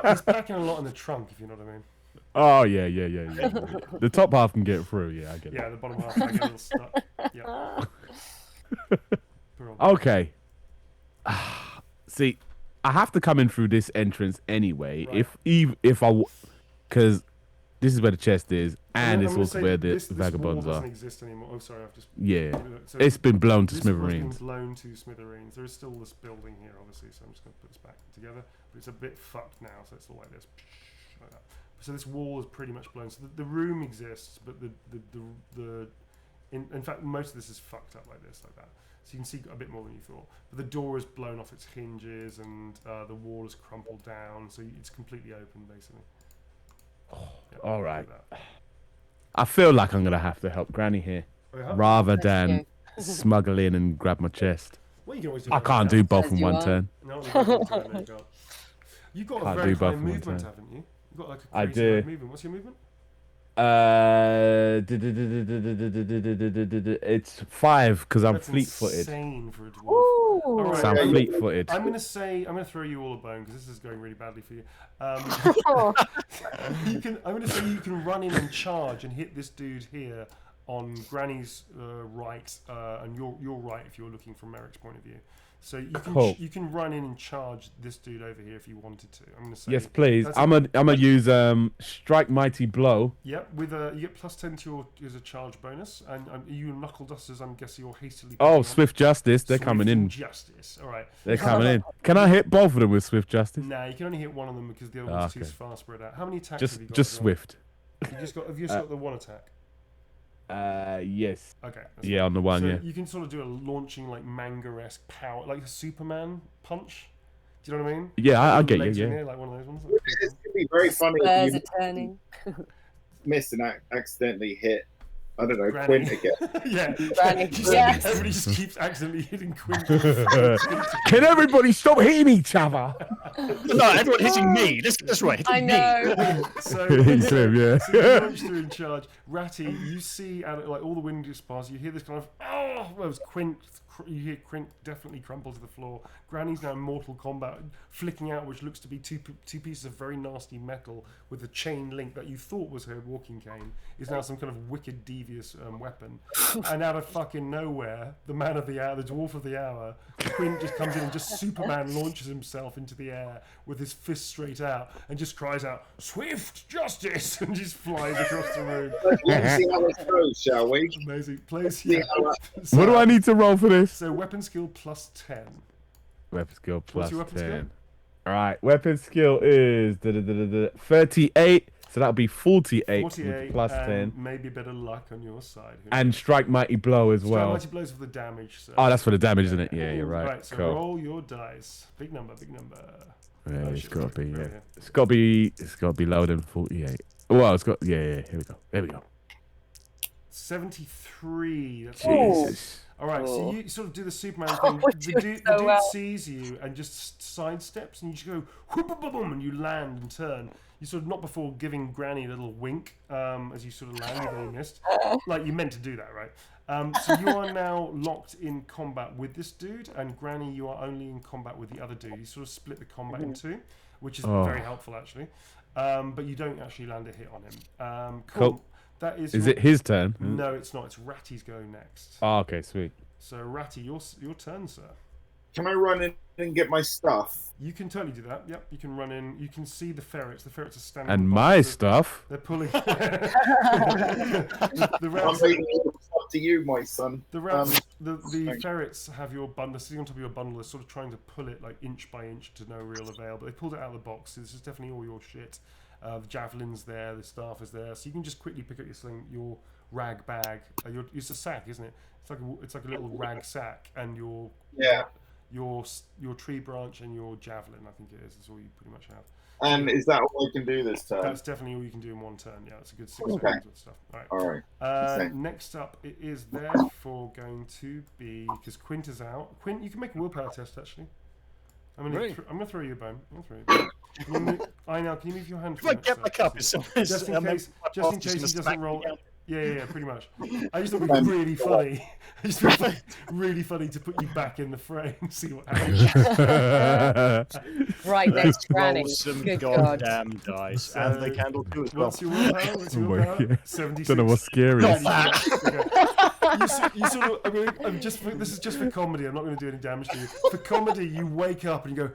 he's packing a lot in the trunk, if you know what I mean. Oh yeah. The top half can get through. Yeah, I get it. Yeah, the bottom half I get a little stuck. Yeah. Okay. See, I have to come in through this entrance anyway. Right. Because this is where the chest is, and I'm it's gonna also say where the this vagabonds wall doesn't are. exist anymore. Oh, sorry, I've just. Yeah, So it's been blown to this wall's smithereens. been blown to smithereens. There is still this building here, obviously, so I'm just going to put this back together. But it's a bit fucked now, so it's all like this, like that. So this wall is pretty much blown. So the room exists, but in fact most of this is fucked up like this, like that. So you can see a bit more than you thought. But the door is blown off its hinges, and the wall is crumpled down, so it's completely open, basically. All right. I feel like I'm gonna have to help Granny here, rather than smuggle in and grab my chest. Well, you can always do I that can't now. do both As in you one are. turn. No, you can't. You've got a Can't very do both high in one movement, turn. haven't you? You've got like a I crazy do. high movement. What's your movement? It's 5 because I'm That's fleet-footed. insane for a dwarf. Ooh. Alright. So I'm Yeah, fleet-footed. I'm gonna throw you all a bone because this is going really badly for you. Oh. I'm gonna say you can run in and charge and hit this dude here on Granny's right, and your right if you're looking from Merrick's point of view. So you can Cool. you can run in and charge this dude over here if you wanted to. I'm gonna say Yes, please. that's I'm gonna use strike mighty blow. Yep, with you get +10 to your as a charge bonus, and you knuckle dusters. I'm guessing you're hastily. Oh, picking up. swift justice. They're Swift coming in. Justice. All right. They're coming in. Can I hit both of them with swift justice? Nah, you can only hit one of them because the other one's too Okay. far spread out. How many attacks have you got? Just as well? swift. Have you just got the one attack? Yes. Okay. That's Yeah, on the one. so Yeah. you can sort of do a launching like manga-esque power, like a Superman punch. Do you know what I mean? Yeah, I Like, get legs you. in Yeah. here, like one of those ones. It's gonna be very funny Spurs if are turning. you miss and accidentally hit. I don't know, Granny. Quint again. Yeah. Granny. Yes. Everybody just keeps accidentally hitting Quint. Can everybody stop hitting each other? No, everyone hitting me. This right, hitting I me. know. So, He's him, yeah. so you launch through in charge. Ratty, you see out of, like all the wind just past, you hear this kind of well, it was Quint you hear Quint definitely crumple to the floor. Granny's now in mortal combat, flicking out which looks to be two pieces of very nasty metal with a chain link that you thought was her walking cane is now some kind of wicked, devious weapon. And out of fucking nowhere, the man of the hour, the dwarf of the hour, Quint just comes in and just Superman launches himself into the air with his fist straight out and just cries out, "Swift justice!" and just flies across the room. Let's see how it goes, shall we? Amazing. Plays here. What do I need to roll for this? So weapon skill plus 10. Weapon skill What's plus your weapon 10. skill? All right, weapon skill is 38, so that'll be 48 with 48 plus and 10. maybe a bit of luck on your side. Who And strike mighty blow as knows? well. Mighty blows for the damage. So. Oh, that's for the damage, isn't it? Yeah, you're right. Right, so cool. roll your dice. Big number, big number. Yeah, Oh, it's shit, got to sorry. be. Right Yeah, here. it's got to be lower than 48. Well, it's got. Yeah. Here we go. There we go. 73. That's Jesus. All right, so Oh. you sort of do the Superman thing. Oh, The you're dude, so the dude well. sees you and just sidesteps, and you just go whoop-a-boom, and you land and turn. You sort of not before giving Granny a little wink as you sort of land, even though you missed. Like you meant to do that, right? So you are now locked in combat with this dude, and Granny, you are only in combat with the other dude. You sort of split the combat in two, which is very helpful actually. But you don't actually land a hit on him. Cool. That is. Is it his turn? No, it's not. It's Ratty's go next. Oh, okay, sweet. So Ratti, your turn, sir. Can I run in and get my stuff? You can totally do that. Yep, you can run in. You can see the ferrets. The ferrets are standing. And on my boxes. stuff. They're pulling. the I'm rats. leaving it up to you, my son. The rats. The sorry. ferrets have your bundle. Sitting on top of your bundle, they're sort of trying to pull it like inch by inch to no real avail. But they pulled it out of the box. So this is definitely all your shit. The javelin's there. The staff is there. So you can just quickly pick up your rag bag. It's a sack, isn't it? It's like a little rag sack, and your tree branch and your javelin. I think it is. That's all you pretty much have. And is that all I can do this turn? That's definitely all you can do in one turn. Yeah, that's a good 6 Okay. seconds of stuff. All right. All right. Next up, it is therefore going to be because Quint is out. Quint, you can make a willpower test actually. I'm gonna throw you a bone. Can you move, can you move your hand? If I get back up, just in case he doesn't roll. Yeah, pretty much. I just thought it'd be really funny. I just thought it'd be really funny to put you back in the frame and see what happens. Right next to Granny. Roll some Good God. goddamn dice, and they can too as well. What's your willpower? What's your willpower? 76. Don't know what's scary. You sort of. This is just for comedy. I'm not going to do any damage to you. For comedy, you wake up and you go.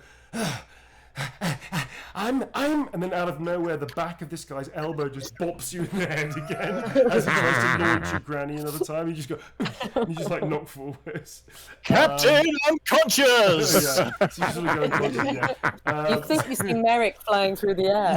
I'm, and then out of nowhere, the back of this guy's elbow just bops you in the head again as he tries to launch your Granny another time. You just go, you just like knock forwards. Captain unconscious. Yeah, so you sort of go unconscious, yeah. You think you see Merrick flying through the air?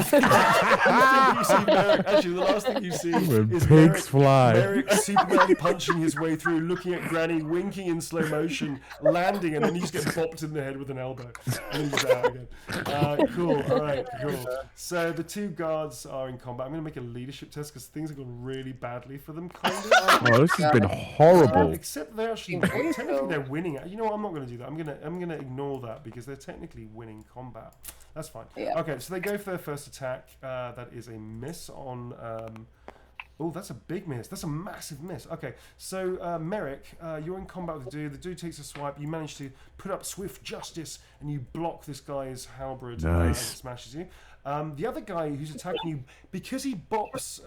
You see Merrick, actually, the last thing you see When is pigs fly. Merrick Superman punching his way through, looking at Granny, winking in slow motion, landing, and then you just get bopped in the head with an elbow. And he's out again. Cool, alright, cool. So the two guards are in combat. I'm going to make a leadership test because things have gone really badly for them, kind of. Oh, this has been horrible. Except they're actually, technically they're winning. You know what, I'm not going to do that. I'm going to ignore that because they're technically winning combat. That's fine. Yeah. Okay, so they go for their first attack. That is a miss on... Oh, that's a big miss. That's a massive miss. Okay, so Merrick, you're in combat with the dude. The dude takes a swipe. You manage to put up swift justice, and you block this guy's halberd as it smashes you. The other guy who's attacking you, because he bops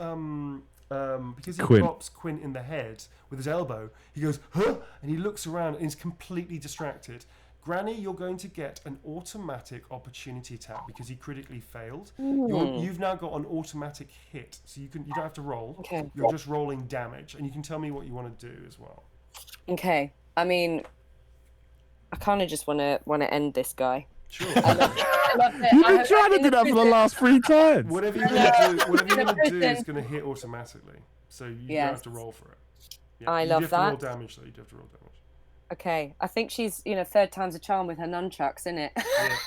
Quint in the head with his elbow, he goes, huh? And he looks around and is completely distracted. Granny, you're going to get an automatic opportunity attack because he critically failed. You've now got an automatic hit, so you don't have to roll. Okay. You're just rolling damage, and you can tell me what you want to do as well. Okay. I mean, I kind of just want to end this guy. Sure. I love it. You've been trying to do that for the last 3 times. Whatever you want to do is going to hit automatically, so you don't have to roll for it. Yeah. I you love have to roll that. damage, though. You do have to roll damage. Okay. I think she's, third time's a charm with her nunchucks, isn't it? Yeah.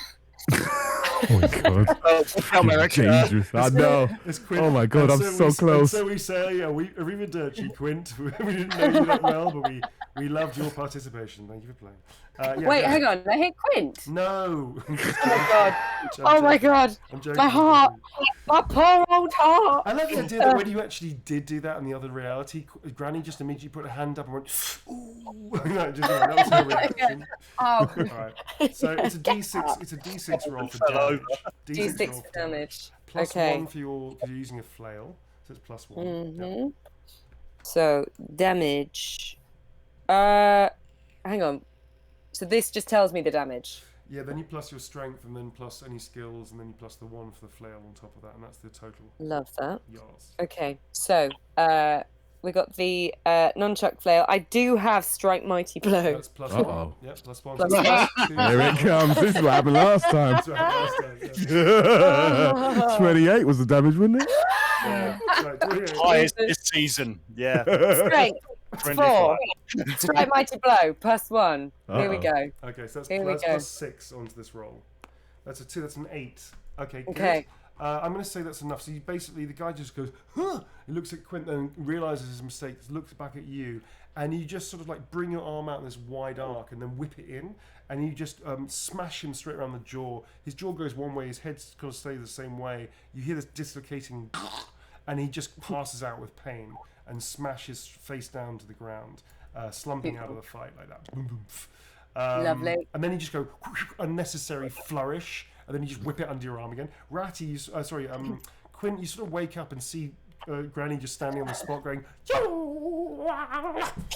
Oh my god. Merrick. Dangerous. I know. It's Quint. Oh my god, And I'm so we, close. And so we say, arrivederci, Quint. We didn't know you that well, but we loved your participation. Thank you for playing. Wait, hang on. I hit Quint. No. Oh my god. Oh my god. I'm joking. My heart. My poor old heart. I love the idea that when you actually did do that in the other reality, Granny just immediately put her hand up and went, ooh. That was her reaction. Oh. Alright. So it's a D6. It's a D6 roll for damage. D6 roll for damage. Plus Okay. 1 for because you're using a flail, so it's plus 1. Mm-hmm. So damage. Hang on. So this just tells me the damage. Yeah, then you plus your strength, and then plus any skills, and then you plus the 1 for the flail on top of that, and that's the total. Love that. Yes. Okay, so we got the nunchuck flail. I do have strike mighty blow. That's plus 1. Yeah, plus 1. Plus So one. two. Here it comes. This is what happened last time. That's what happened last time, yeah. 28 was the damage, wasn't it? Yeah. Right, 28. Highest this season. Yeah. Strength 4. 25. Strike mighty blow plus 1. Here we Uh-oh. go. Okay, so Here we that's go. plus 6 onto this roll. That's a 2. That's an 8. Okay. Good. Okay. I'm going to say that's enough. So you basically, the guy just goes, huh! He looks at Quint and realizes his mistake, looks back at you, and you just sort of like bring your arm out in this wide arc and then whip it in, and you just smash him straight around the jaw. His jaw goes one way, his head's going to stay the same way. You hear this dislocating, and he just passes out with pain and smashes face down to the ground, slumping out of the fight like that. Boom, boom, Lovely. And then you just go unnecessary flourish, and then you just whip it under your arm again. Ratty, Quint, you sort of wake up and see Granny just standing on the spot going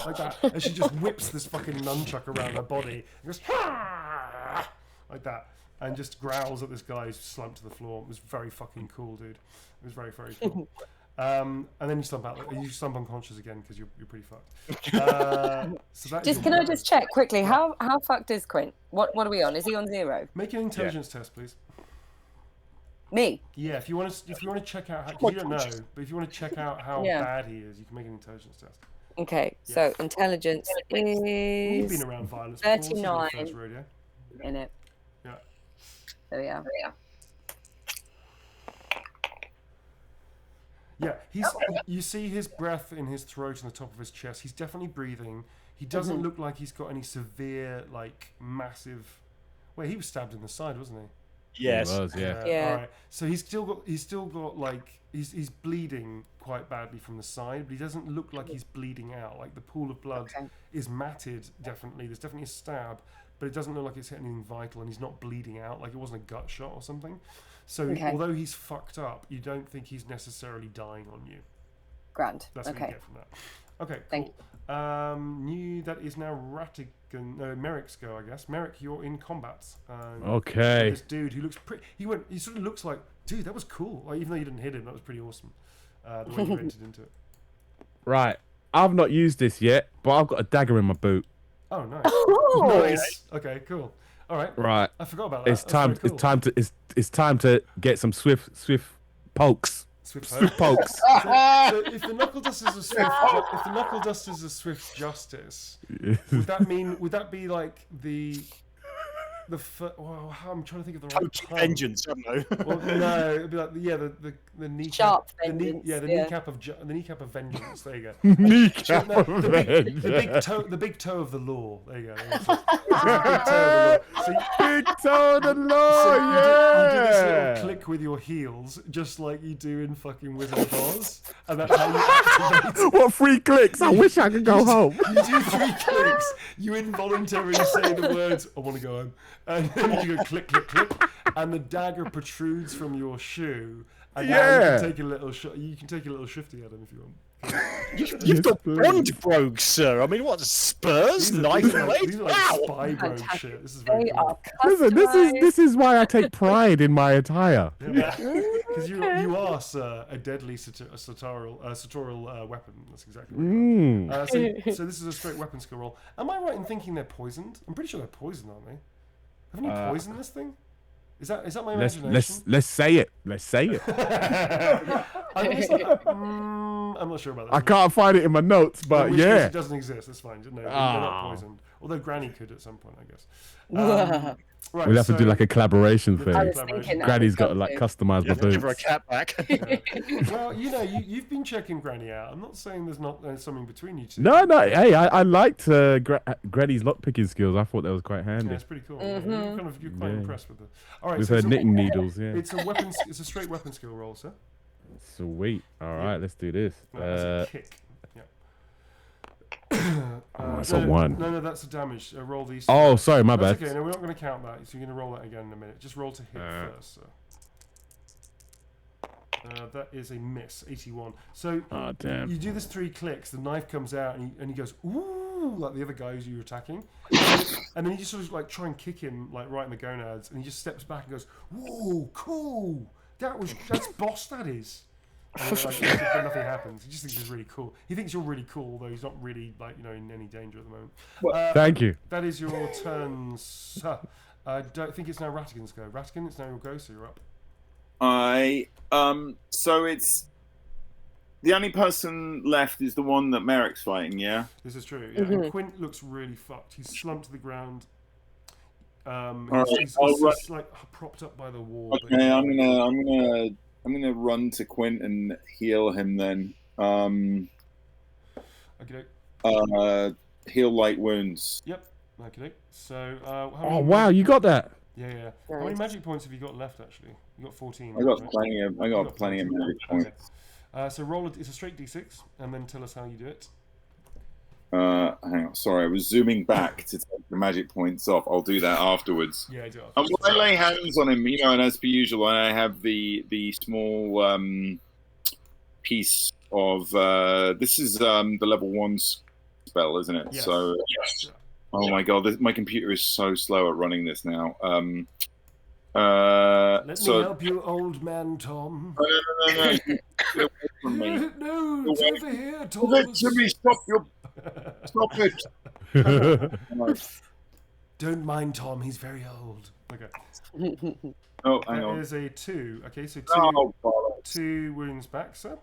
like that, and she just whips this fucking nunchuck around her body and goes like that, and just growls at this guy who's slumped to the floor. It was very fucking cool, dude. It was very, very cool. And then you slump out. You slump unconscious again because you're pretty fucked. So that Just can I just check quickly? How fucked is Quint? What are we on? Is he on 0? make an intelligence test, please? Me. Yeah, if you want to check out, how, you don't know, but if you want to check out how bad he is, you can make an intelligence test. Okay, so intelligence You've is been around violence before, this is your 39. first rodeo. in it. Yeah. There we are. Yeah, you see his breath in his throat and the top of his chest. He's definitely breathing. He doesn't look like he's got any severe, like, massive... Wait, he was stabbed in the side, wasn't he? Yes. He was, yeah. Yeah. All right. So he's still got like he's bleeding quite badly from the side, but he doesn't look like he's bleeding out. Like the pool of blood is matted. Definitely, there's definitely a stab, but it doesn't look like it's hit anything vital, and he's not bleeding out. Like it wasn't a gut shot or something. So although he's fucked up, you don't think he's necessarily dying on you. Grand. That's what you get from that. Okay, Thank cool. That is now Merrick's go, I guess. Merrick, you're in combat. Okay. This dude who looks pretty. He sort of looks like, dude, that was cool. Like, even though you didn't hit him, that was pretty awesome. The way you entered into it. Right. I've not used this yet, but I've got a dagger in my boot. Oh, nice. Oh. Nice. Okay, cool. All right. Right. I forgot about that. It's That's time. very cool. It's time to get some swift pokes. Swift Pokes. So if the knuckle dust is a swift justice, would that be like well, I'm trying to think of the right term. Vengeance, I don't know. Well, no, it'd be like the kneecap. Sharp vengeance. The kneecap of vengeance. There you go. Kneecap No, of the big toe of the law. There you go. The big toe of the law. So Big toe of the law, you do this yeah. little click with your heels, just like you do in fucking Wizard of Oz, and that's how you activate. What 3 clicks? I wish I could go home. You do 3 clicks. You involuntarily say the words, "I want to go home," and then you go click, click, click, and the dagger protrudes from your shoe. And now you can take a little You can take a little shifty at him if you want. You've got Bond brogues, sir. I mean, what, Spurs? Knife blade? These are like Wow! spy brogue shit. This is very They cool. are Listen, this is why I take pride in my attire. Because you are, sir, a deadly sartorial weapon. That's exactly what you are. So this is a straight weapon skill roll. Am I right in thinking they're poisoned? I'm pretty sure they're poisoned, aren't they? Haven't you poisoned this thing? Is that my imagination? Let's say it. Let's say it. I'm not sure about that. I can't find it in my notes, but In which case yeah. it doesn't exist. That's fine. No, they're not poisoned. Although Granny could at some point, I guess. Right, We'll have to do so- like a collaboration I thing. I was thinking that. Granny's got to like customize my You have to give her a boots. cat back. Well, you've been checking Granny out. I'm not saying there's not something between you two. No, no. Hey, I liked Granny's lockpicking skills. I thought that was quite Yeah, handy. it's pretty cool. Yeah, you're quite Yeah. impressed with it. All right, With so her it's a- knitting needles, yeah. It's a weapon. It's a straight weapon skill roll, sir. Sweet. All right, let's do this. That's a kick. Yeah. That's a 1. No, that's a damage. Roll these. Oh, sorry, my That's bad. okay. No, we're not going to count that. So you're going to roll that again in a minute. Just roll to hit first. So. That is a miss, 81. So Oh, damn. you do this 3 clicks. The knife comes out and he goes ooh like the other guys you're attacking, and then you just sort of like try and kick him like right in the gonads, and he just steps back and goes, "Whoa, cool! That's boss. That is." And then, but nothing happens. He just thinks it's really cool. He thinks you're really cool, although he's not really like in any danger at the moment. Thank you. That is your turn, sir. I don't think it's now Rattigan's go. Rattigan, it's now your go, so you're up. So it's the only person left is the one that Merrick's fighting, yeah? This is true. Yeah. And Quint looks really fucked. He's slumped to the ground. He's just like propped up by the wall. Okay, I'm gonna run to Quint and heal him then. Okay. Heal light wounds. Yep. Okay. So. Oh, wow, you got that. Yeah. How many magic points have you got left? Actually, you got 14. I got right? plenty of magic points. Okay. So roll it. It's a straight d6, and then tell us how you do it. Hang on, sorry, I was zooming back to take the magic points off. I'll do that afterwards. Yeah, I do. And when I lay hands on him, and as per usual, and I have the small piece of this is the level 1 spell, isn't it? Yes. So, oh my god, my computer is so slow at running this now. Let me help you, old man Tom. No. Get away from me. No, it's over here, Tom. Give it to me. Stop it. Don't mind Tom, he's very old. Okay. Oh, hang That on. is a 2. Okay, so 2, Oh, bollocks. 2 wounds back, sir.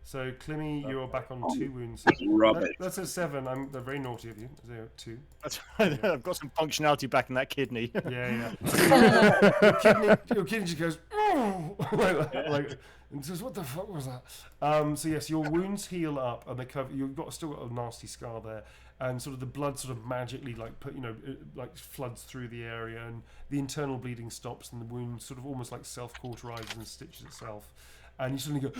So, Clemmy, you're back on 2 wounds. Rubbish. That's a 7. They're very naughty of you. They're 2. That's right. I've got some functionality back in that kidney. Yeah. Your kidney just goes, oh, like, and says, "What the fuck was that?" So yes, your wounds heal up, and they cover. Still got a nasty scar there, and sort of the blood sort of magically like floods through the area, and the internal bleeding stops, and the wound sort of almost like self-cauterizes and stitches itself. And you suddenly go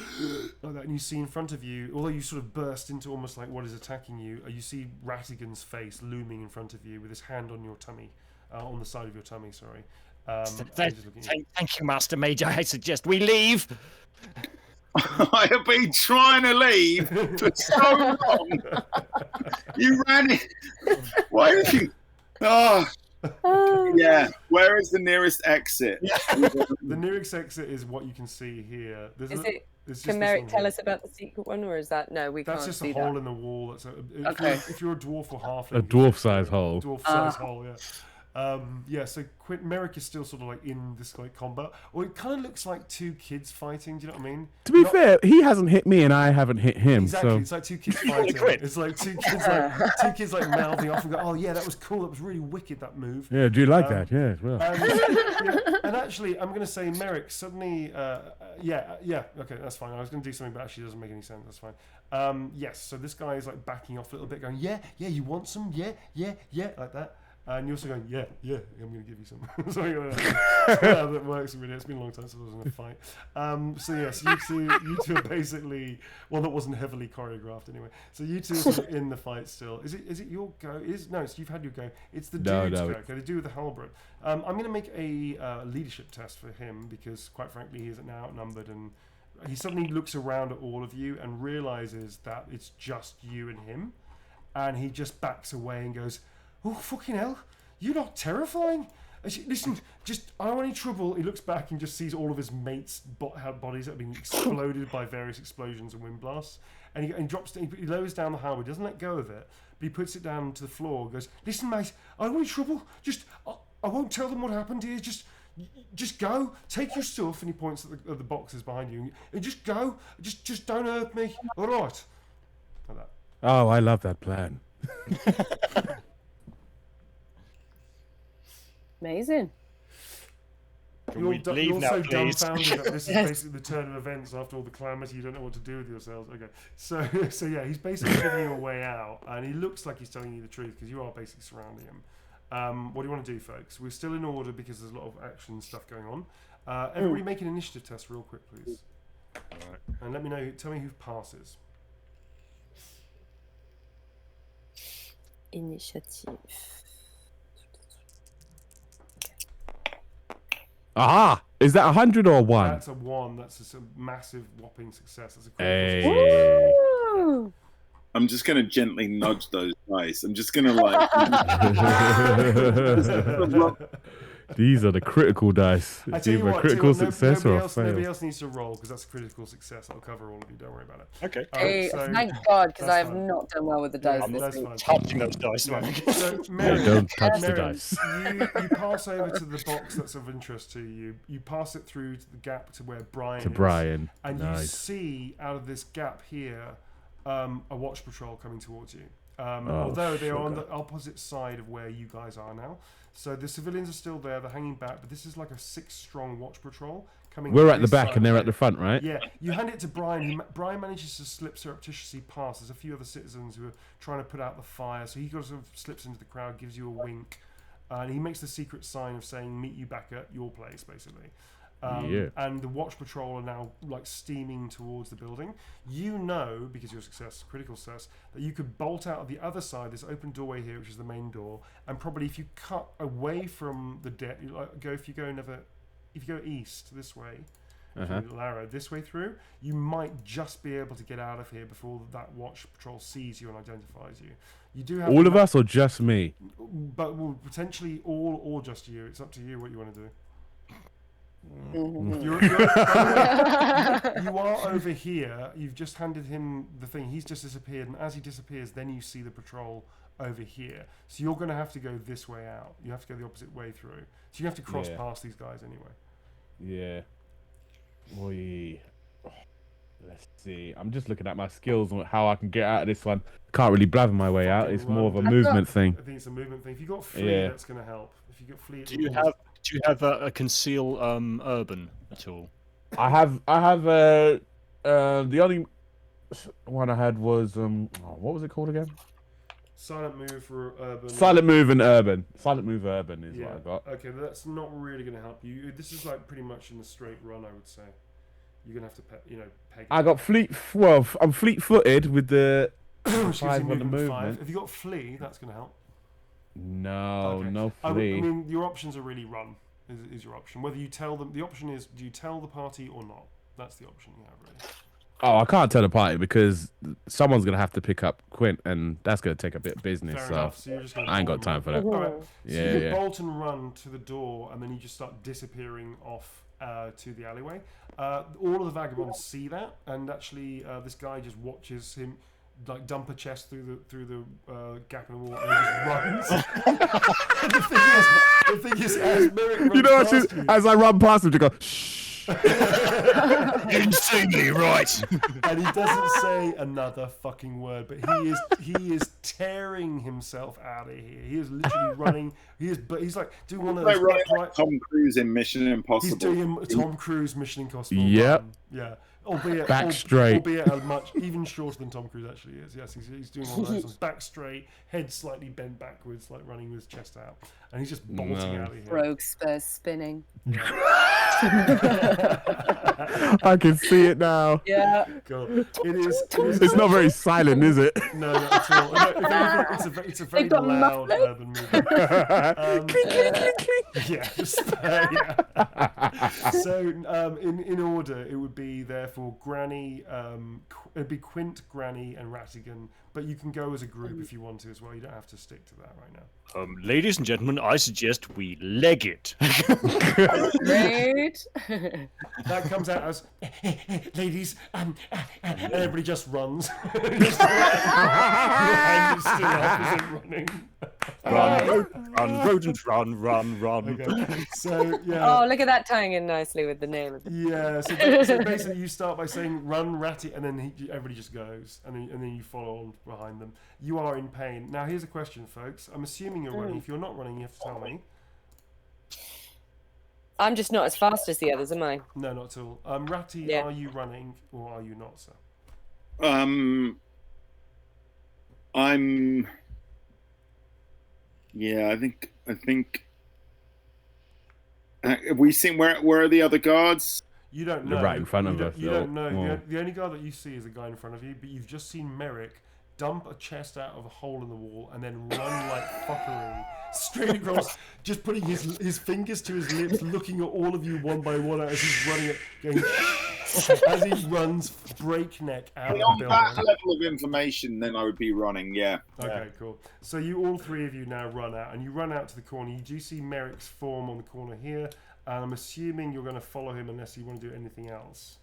like that, and you see in front of you, although you sort of burst into almost like what is attacking you, you see Rattigan's face looming in front of you with his hand on your tummy, on the side of your tummy. Sorry. Thank you, Master Major. I suggest we leave. I have been trying to leave for so long. You ran it. Why did you? Oh. Yeah. Where is the nearest exit? The nearest exit is what you can see here. Can Merrick tell us about the secret one, or is that no? We That's can't just see a hole that. in the wall. That's if you're a dwarf or halfling. A dwarf-size hole. Dwarf-size hole, yeah. So Merrick is still sort of like in this like combat, or it kind of looks like 2 kids fighting. Do you know what I mean? To be fair, he hasn't hit me and I haven't hit him. Exactly, So it's like 2 kids fighting. It's like two kids like mouthing off and go, "Oh yeah, that was cool. That was really wicked. That move." yeah, do you like that? Yeah, well. And actually, I'm going to say Merrick suddenly. Okay, that's fine. I was going to do something, but actually, it doesn't make any sense. That's fine. Yes. So this guy is like backing off a little bit, going, "Yeah, you want some? Yeah, like that." And you're also going, yeah, I'm going to give you some. Something like that. That works really. It's been a long time since I was in a fight. So yes, you two are basically, well, that wasn't heavily choreographed anyway. So you two are sort of in the fight still. Is it your go? You've had your go. It's the dude's go. Okay, the dude with the halberd. I'm going to make a leadership test for him because, quite frankly, he is now outnumbered, and he suddenly looks around at all of you and realizes that it's just you and him, and he just backs away and goes, "Oh, fucking hell, you're not terrifying. Listen, I don't want any trouble." He looks back and just sees all of his mates' bodies that have been exploded by various explosions and wind blasts. And he lowers down the halberd, doesn't let go of it, but he puts it down to the floor and goes, "Listen, mate, I don't want any trouble. I won't tell them what happened here. Just go, take your stuff," and he points at the boxes behind you, and just go. Just don't hurt me. All right. Like that. Oh, I love that plan. Amazing. we leave now, so please? dumbfounded that this is basically the turn of events after all the calamity. You don't know what to do with yourselves. Okay, so yeah, he's basically giving you a way out, and he looks like he's telling you the truth because you are basically surrounding him. What do you want to do, folks? We're still in order because there's a lot of action stuff going on. Everybody make an initiative test real quick, please. All right. And let me know. Tell me who passes. Initiative. Aha! Is that 100 or 1? That's a 1. That's a massive whopping success. That's a critical success. Hey. Woo! I'm just gonna gently nudge those dice. I'm just gonna like. These are the critical dice. I It's tell you either a what, critical success or a nobody fail. else needs to roll because that's a critical success. I'll cover all of you. Don't worry about it. Okay. Hey, So- thank God, because that's I have fine. not done well with the Yeah, dice that's this fine. week. Touching those dice, man. So, Mary, Don't touch the Mary, dice. you pass over to the box that's of interest to you. You pass it through to the gap to where Brian To is. Brian. And you Nice. see out of this gap here a watch patrol coming towards you. Oh, Although they are on sugar. the opposite side of where you guys are now. So the civilians are still there, they're hanging back, but this is like a 6-strong watch patrol coming. We're from at the this back side and they're here. at the front, right? Yeah, you hand it to Brian. Brian manages to slip surreptitiously past. There's a few other citizens who are trying to put out the fire, so he sort of slips into the crowd, gives you a wink, and he makes the secret sign of saying, "Meet you back at your place," basically. Yeah. And the watch patrol are now like steaming towards the building. You know, because your success, critical success, that you could bolt out of the other side, this open doorway here, which is the main door, and probably if you cut away from the if you go east this way, from Lara this way through, you might just be able to get out of here before that watch patrol sees you and identifies you. You do have All of us or just me? but well, potentially all or just you. It's up to you what you want to do. Mm-hmm. You are over here. You've just handed him the thing. He's just disappeared, and as he disappears, then you see the patrol over here. So you're going to have to go this way out. You have to go the opposite way through. So you have to cross past these guys anyway. Yeah. Let's see. I'm just looking at my skills on how I can get out of this one. Can't really blather my way out. It's more of a movement thing. I think it's a movement thing. If you got flee, that's going to help. If you got flee, Do you have a conceal urban at all? I have the only one I had was what was it called again? silent move for urban. Silent move and urban. Silent move urban is what I got. Okay, but that's not really going to help you. This is like pretty much in the straight run, I would say. You're going to have to peg. I got I'm fleet-footed with the Which gives you 5 on the movement 5. movement. If you got flee, that's going to help. No, Okay. no I flee. mean, your options are really run. Is your option? Whether you tell them, the option is, do you tell the party or not? That's the option you have, really. Oh, I can't tell the party because someone's gonna have to pick up Quint, and that's gonna take a bit of business. Fair So enough. So you're just gonna I ain't bolt got time and for that. run. All right. So Yeah, you yeah. bolt and run to the door, and then you just start disappearing off to the alleyway. All of the vagabonds see that, and actually, this guy just watches him like dump a chest through the gap in the wall, and he just runs. the thing is, as Merrick runs You know, past you, as I run past him, to go shh. You didn't see me, right? and he doesn't say another fucking word, but he is tearing himself out of here. He is literally running. He's like doing one of those Like upright. Tom Cruise in Mission Impossible. He's doing a Tom Cruise Mission Impossible. Yep. run. Yeah. Albeit Back straight. Albeit a much even shorter than Tom Cruise actually is. Yes, he's doing one of those ones. Back straight, head slightly bent backwards, like running with his chest out, and he's just bolting out of here. Rogue spurs spinning. I can see it now. Yeah. God. It is. It's not very silent, is it? No, not at all. No, if anything, it's a very got loud muffled. urban movement. Yeah, just, yeah. So, in order, it would be therefore Granny. It'd be Quint, Granny, and Rattigan. But you can go as a group if you want to as well. You don't have to stick to that right now. Ladies and gentlemen, I suggest we leg it. Great. That comes out as ladies, and everybody just runs. Your hand is still up as they're running. Rodent, run. Okay. So yeah. Oh, look at that tying in nicely with the name of the Yeah, so basically you start by saying run Ratty, and then everybody just goes, and then you follow on behind them. You are in pain. Now here's a question, folks. I'm assuming you're running. If you're not running, you have to tell me. I'm just not as fast as the others, am I? No, not at all. Ratti, Yeah. are you running or are you not, sir? I'm. Yeah, I think. Have we seen where are the other guards? You don't know. They're right in front of us. You don't know. Oh. The only guard that you see is the guy in front of you, but you've just seen Merrick dump a chest out of a hole in the wall and then run like fuckery straight across, just putting his fingers to his lips, looking at all of you one by one as he's running it, going as he runs breakneck out of the On building. that level of information, then I would be running. Yeah. Okay, cool. So all three of you now run out, and you run out to the corner. You do see Merrick's form on the corner here, and I'm assuming you're going to follow him unless you want to do anything else.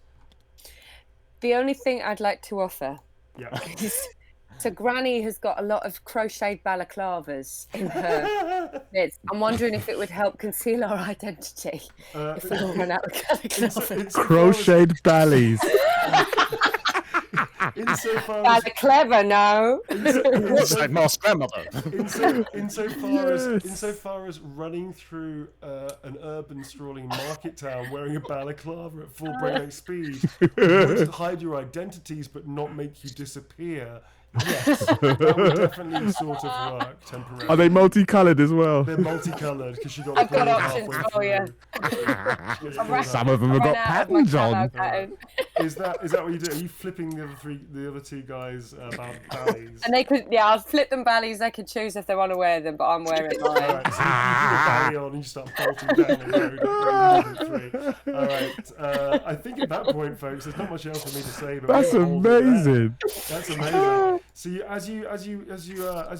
The only thing I'd like to offer Yeah. is, so Granny has got a lot of crocheted balaclavas in her bits. I'm wondering if it would help conceal our identity if we all run out of balaclavas. Crocheted ballies. Balaclava, no. It's like Mark's grandmother. Insofar as running through an urban sprawling market town wearing a balaclava at full breakneck speed would hide your identities but not make you disappear. Yes, that would definitely sort of work temporarily. Are they multicolored as well? They're multicolored because you got. I've got options for you. Some of them have got patterns on. Is that what you do? Are you flipping the other two guys about ballies? And they could, I'll flip them ballies. They could choose if they want to wear them, but I'm wearing mine. Alright, so you put a bally on and you start bolting down the road. Alright, I think at that point, folks, there's not much else for me to say. But That's amazing. That's amazing. So as you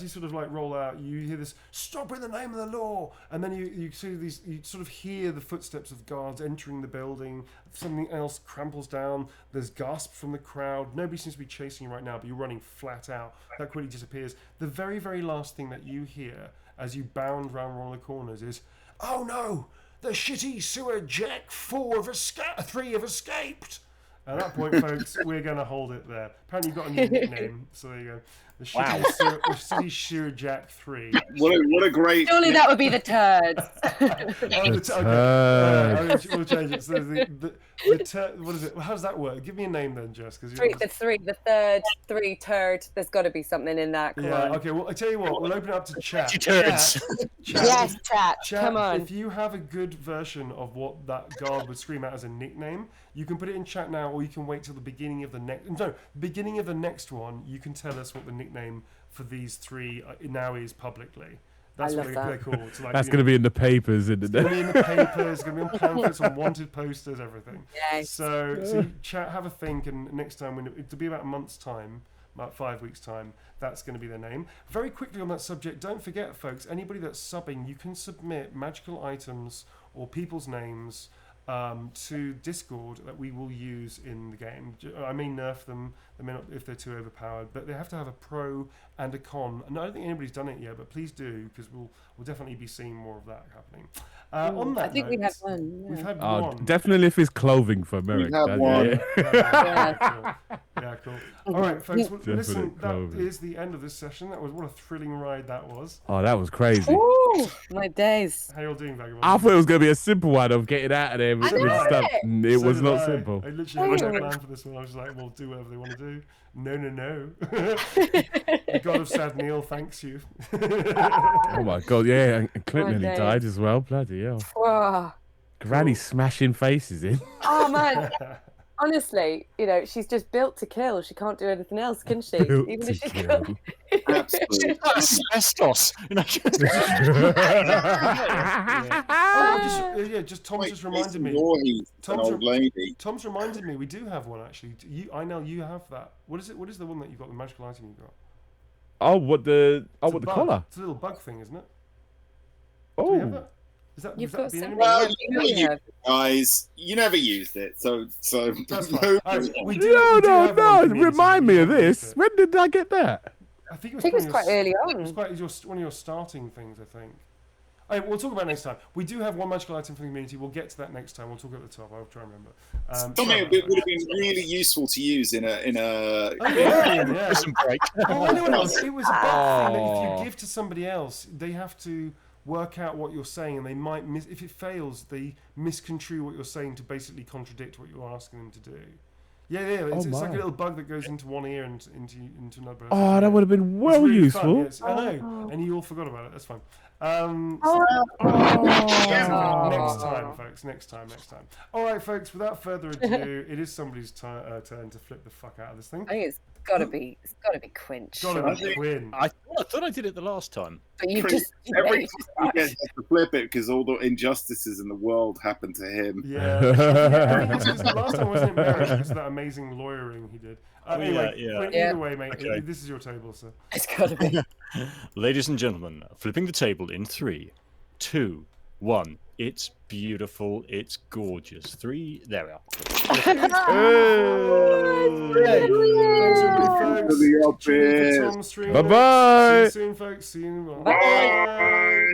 sort of like roll out, you hear this "Stop in the name of the law," and then you see these. You sort of hear the footsteps of guards entering the building. Something else cramples down. There's gasps from the crowd. Nobody seems to be chasing you right now, but you're running flat out. That quickly disappears. The very, very last thing that you hear as you bound round one of the corners is, "Oh no! The shitty sewer jack 3 have escaped." At that point, folks, we're going to hold it there. Apparently, you've got a new nickname, so there you go. The City Sewer Jack 3. What a great. Surely that would be the turds. We'll change it. So what is it? How does that work? Give me a name then, Jess. The third, three, turd. There's got to be something in that. Come on. Okay. Well, I tell you what. We'll open it up to chat. Turds. Yes, chat. Come on. If you have a good version of what that guard would scream out as a nickname, you can put it in chat now, or you can wait till the beginning of the next one. You can tell us what the nickname for these three now is publicly. That's what they're called. So like, that's going to be in the papers, isn't it? It's going to be in the papers. It's going to be on pamphlets, on wanted posters, everything. Yes. So chat, have a think, and next time, it'll be about a month's time, about 5 weeks' time, that's going to be their name. Very quickly on that subject, don't forget, folks, anybody that's subbing, you can submit magical items or people's names to Discord that we will use in the game. I may nerf them, they may not if they're too overpowered, but they have to have a pro and a con. And I don't think anybody's done it yet, but please do, because we'll definitely be seeing more of that happening. On that we had one. We've had one. Definitely if it's clothing for Merrick. We've had one. Yeah, cool. All right, folks. Well, listen, that is the end of this session. What a thrilling ride that was. Oh, that was crazy. Ooh, my days. How you all doing, Vagbond? I thought it was going to be a simple one of getting out of there with stuff. It was not simple. I literally had no plan for this one. I was just like, well, do whatever they want to do. No. The god of Sad Neil thanks you. Oh my god, yeah, and Clint nearly died as well. Bloody hell. Whoa. Granny smashing faces in. Oh man. Honestly, she's just built to kill. She can't do anything else, can she? Even if she could. Absolutely. Asbestos. Tom just reminded me. Tom's reminded me we do have one actually. I know you have that. What is it? What is the one that you got? The magical item you got? The bug. collar? It's a little bug thing, isn't it? Oh. Do we have that? You've got some. Guys, you never used it, so. That's fine. No. Remind me of this. When did I get that? I think it was quite early on. It was one of your starting things, I think. We'll talk about it next time. We do have one magical item for the community. We'll get to that next time. We'll talk at the top. I'll try and remember. Something it would have been really useful to use in a prison break. Oh, I know what it was. It was a bug thing that if you give to somebody else, they have to work out what you're saying, and they might if it fails, they misconstrue what you're saying to basically contradict what you're asking them to do. Yeah. It's like a little bug that goes into one ear and into another. Oh, that would have been well really useful. Fun, I know, and you all forgot about it. That's fine. Next time, folks. Next time. All right, folks. Without further ado, it is somebody's turn to flip the fuck out of this thing. I think it's gotta be Quinch. Quinn. I thought I did it the last time. But you Every just time he gets to flip it because all the injustices in the world happen to him. Yeah. The last time wasn't it Merrick? Because of that amazing lawyering he did. Anyway, either way, mate. Okay. This is your table, sir. it's gotta be. Ladies and gentlemen, flipping the table in 3, 2, 1. It's beautiful. It's gorgeous. 3. There we are. Thanks, everybody, folks. Bye-bye. See you soon, folks. See you. Bye.